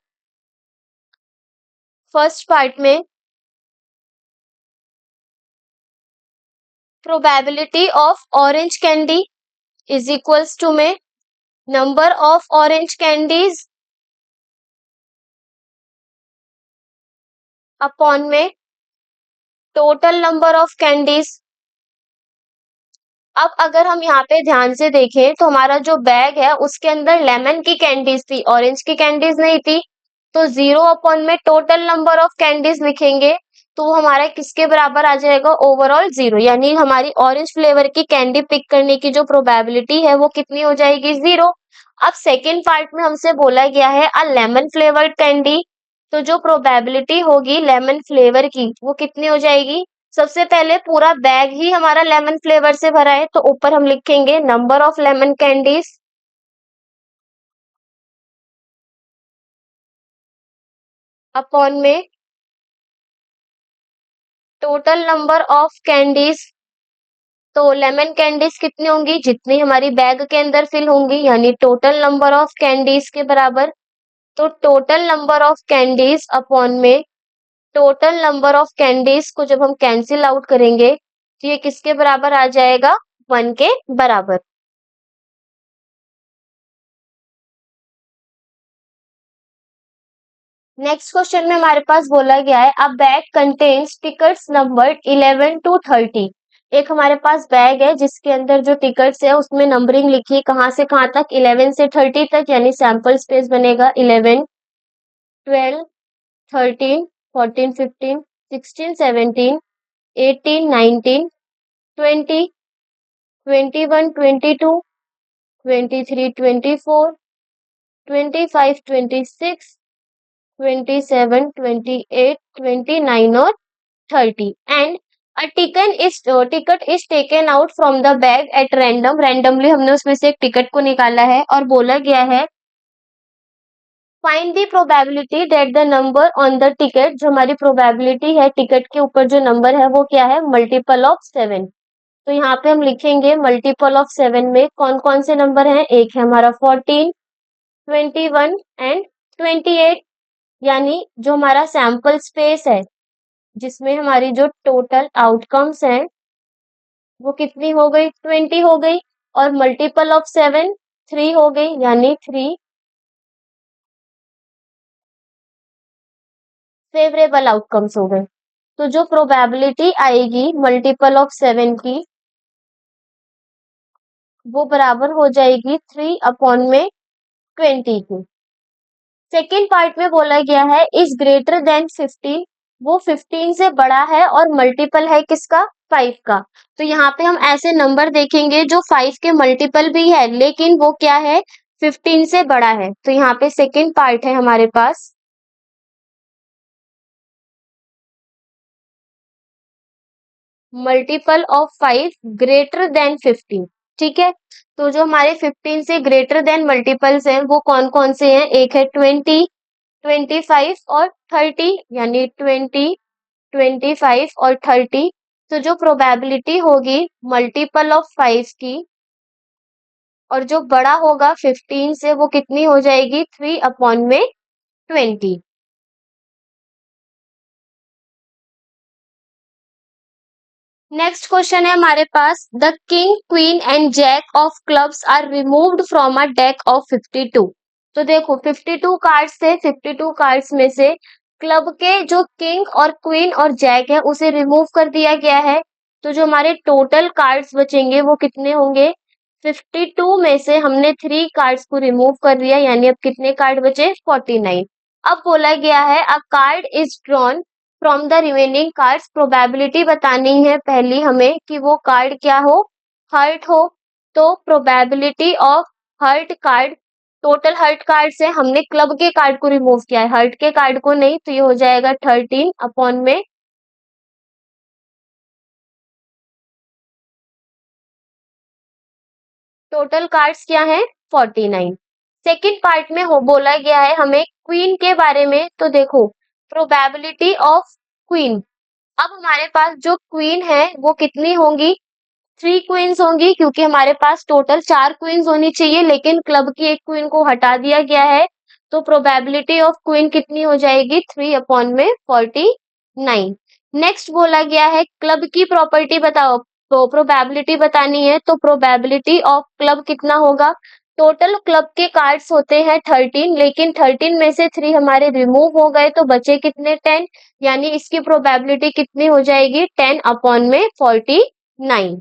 फर्स्ट पार्ट में probability of orange candy is equals to में number of orange candies upon में टोटल नंबर ऑफ कैंडीज। अब अगर हम यहाँ पे ध्यान से देखें तो हमारा जो बैग है उसके अंदर लेमन की कैंडीज थी, ऑरेंज की कैंडीज नहीं थी। तो 0 अपॉन में टोटल नंबर ऑफ कैंडीज लिखेंगे तो वो हमारा किसके बराबर आ जाएगा, ओवरऑल 0, यानी हमारी ऑरेंज फ्लेवर की कैंडी पिक करने की जो प्रोबेबिलिटी है वो कितनी हो जाएगी, 0। अब सेकेंड पार्ट में हमसे बोला गया है अ लेमन फ्लेवर्ड कैंडी, तो जो प्रोबेबिलिटी होगी लेमन फ्लेवर की वो कितनी हो जाएगी, सबसे पहले पूरा बैग ही हमारा लेमन फ्लेवर से भरा है तो ऊपर हम लिखेंगे number of lemon candies upon में टोटल नंबर ऑफ कैंडीज। तो लेमन कैंडीज कितनी होंगी, जितनी हमारी बैग के अंदर फिल होंगी, यानी टोटल नंबर ऑफ कैंडीज के बराबर। तो total number of candies upon में टोटल नंबर ऑफ कैंडीज को जब हम कैंसिल आउट करेंगे तो ये किसके बराबर आ जाएगा, 1 के बराबर। नेक्स्ट क्वेश्चन में हमारे पास बोला गया है a bag contains tickets numbered 11 to 30। एक हमारे पास बैग है जिसके अंदर जो टिकट्स है उसमें नंबरिंग लिखी है कहाँ से कहाँ तक, 11 से 30 तक, यानी सैंपल स्पेस बनेगा 11, 12, 13, 14, 15, 16, 17, 18, 19, 20, 21, 22, 23, 24, 25, 26, 27, 28, 29 और 30 and a ticket is taken out from the bag at randomly हमने उसमें से एक टिकट को निकाला है और बोला गया है find the probability that the number on the ticket, जो हमारी प्रोबेबिलिटी है टिकट के ऊपर जो नंबर है वो क्या है, मल्टीपल ऑफ 7। तो यहाँ पे हम लिखेंगे मल्टीपल ऑफ 7 में कौन कौन से नंबर हैं, एक है हमारा 14, 21 एंड 28, यानी जो हमारा सैंपल स्पेस है जिसमें हमारी जो टोटल आउटकम्स हैं वो कितनी हो गई, 20 हो गई, और मल्टीपल ऑफ 7 3 हो गई, यानी 3 फेवरेबल आउटकम्स हो गए। तो जो प्रोबेबिलिटी आएगी मल्टीपल ऑफ 7 की वो बराबर हो जाएगी 3 अपॉन में 20 की। सेकेंड पार्ट में बोला गया है इज ग्रेटर देन 15, वो 15 से बड़ा है और मल्टीपल है किसका, 5 का। तो यहाँ पे हम ऐसे नंबर देखेंगे जो 5 के मल्टीपल भी है लेकिन वो क्या है, 15 से बड़ा है। तो यहाँ पे सेकेंड पार्ट है हमारे पास मल्टीपल ऑफ 5 ग्रेटर देन 15। ठीक है, तो जो हमारे 15 से ग्रेटर देन मल्टीपल्स हैं वो कौन कौन से हैं, एक है 20, 25 और 30, यानी 20, 25 और 30। तो जो प्रोबेबिलिटी होगी मल्टीपल ऑफ 5 की और जो बड़ा होगा 15 से वो कितनी हो जाएगी, 3 अपॉन में 20। नेक्स्ट क्वेश्चन है हमारे पास the king queen and jack of clubs are removed from a deck of 52। तो देखो 52 कार्ड्स थे, 52 कार्ड्स में से क्लब के जो किंग और क्वीन और जैक है उसे रिमूव कर दिया गया है। तो जो हमारे टोटल कार्ड्स बचेंगे वो कितने होंगे, 52 में से हमने 3 कार्ड्स को रिमूव कर दिया, यानी अब कितने कार्ड बचे, 49। अब बोला गया है a card is drawn from the remaining cards, probability बतानी है पहली हमें कि वो कार्ड क्या हो, हर्ट हो। तो probability of heart card, total heart card से हमने क्लब के कार्ड को रिमूव किया है, हर्ट के कार्ड को नहीं, तो ये हो जाएगा 13 अपॉन में टोटल कार्ड्स क्या है, 49। सेकेंड पार्ट में हो बोला गया है हमें क्वीन के बारे में। तो देखो प्रोबेबिलिटी ऑफ क्वीन, अब हमारे पास जो क्वीन है वो कितनी होंगी, 3 क्वींस होंगी, क्योंकि हमारे पास टोटल 4 क्वींस होनी चाहिए लेकिन क्लब की एक क्वीन को हटा दिया गया है। तो प्रोबेबिलिटी ऑफ क्वीन कितनी हो जाएगी, 3 अपॉन में 49। नेक्स्ट बोला गया है क्लब की प्रॉपर्टी बताओ, तो प्रोबेबिलिटी बतानी है। तो प्रोबेबिलिटी ऑफ क्लब कितना होगा, टोटल क्लब के कार्ड्स होते हैं 13 लेकिन 13 में से 3 हमारे रिमूव हो गए तो बचे कितने, 10, यानी इसकी प्रोबेबिलिटी कितनी हो जाएगी, 10 अपॉन में 49।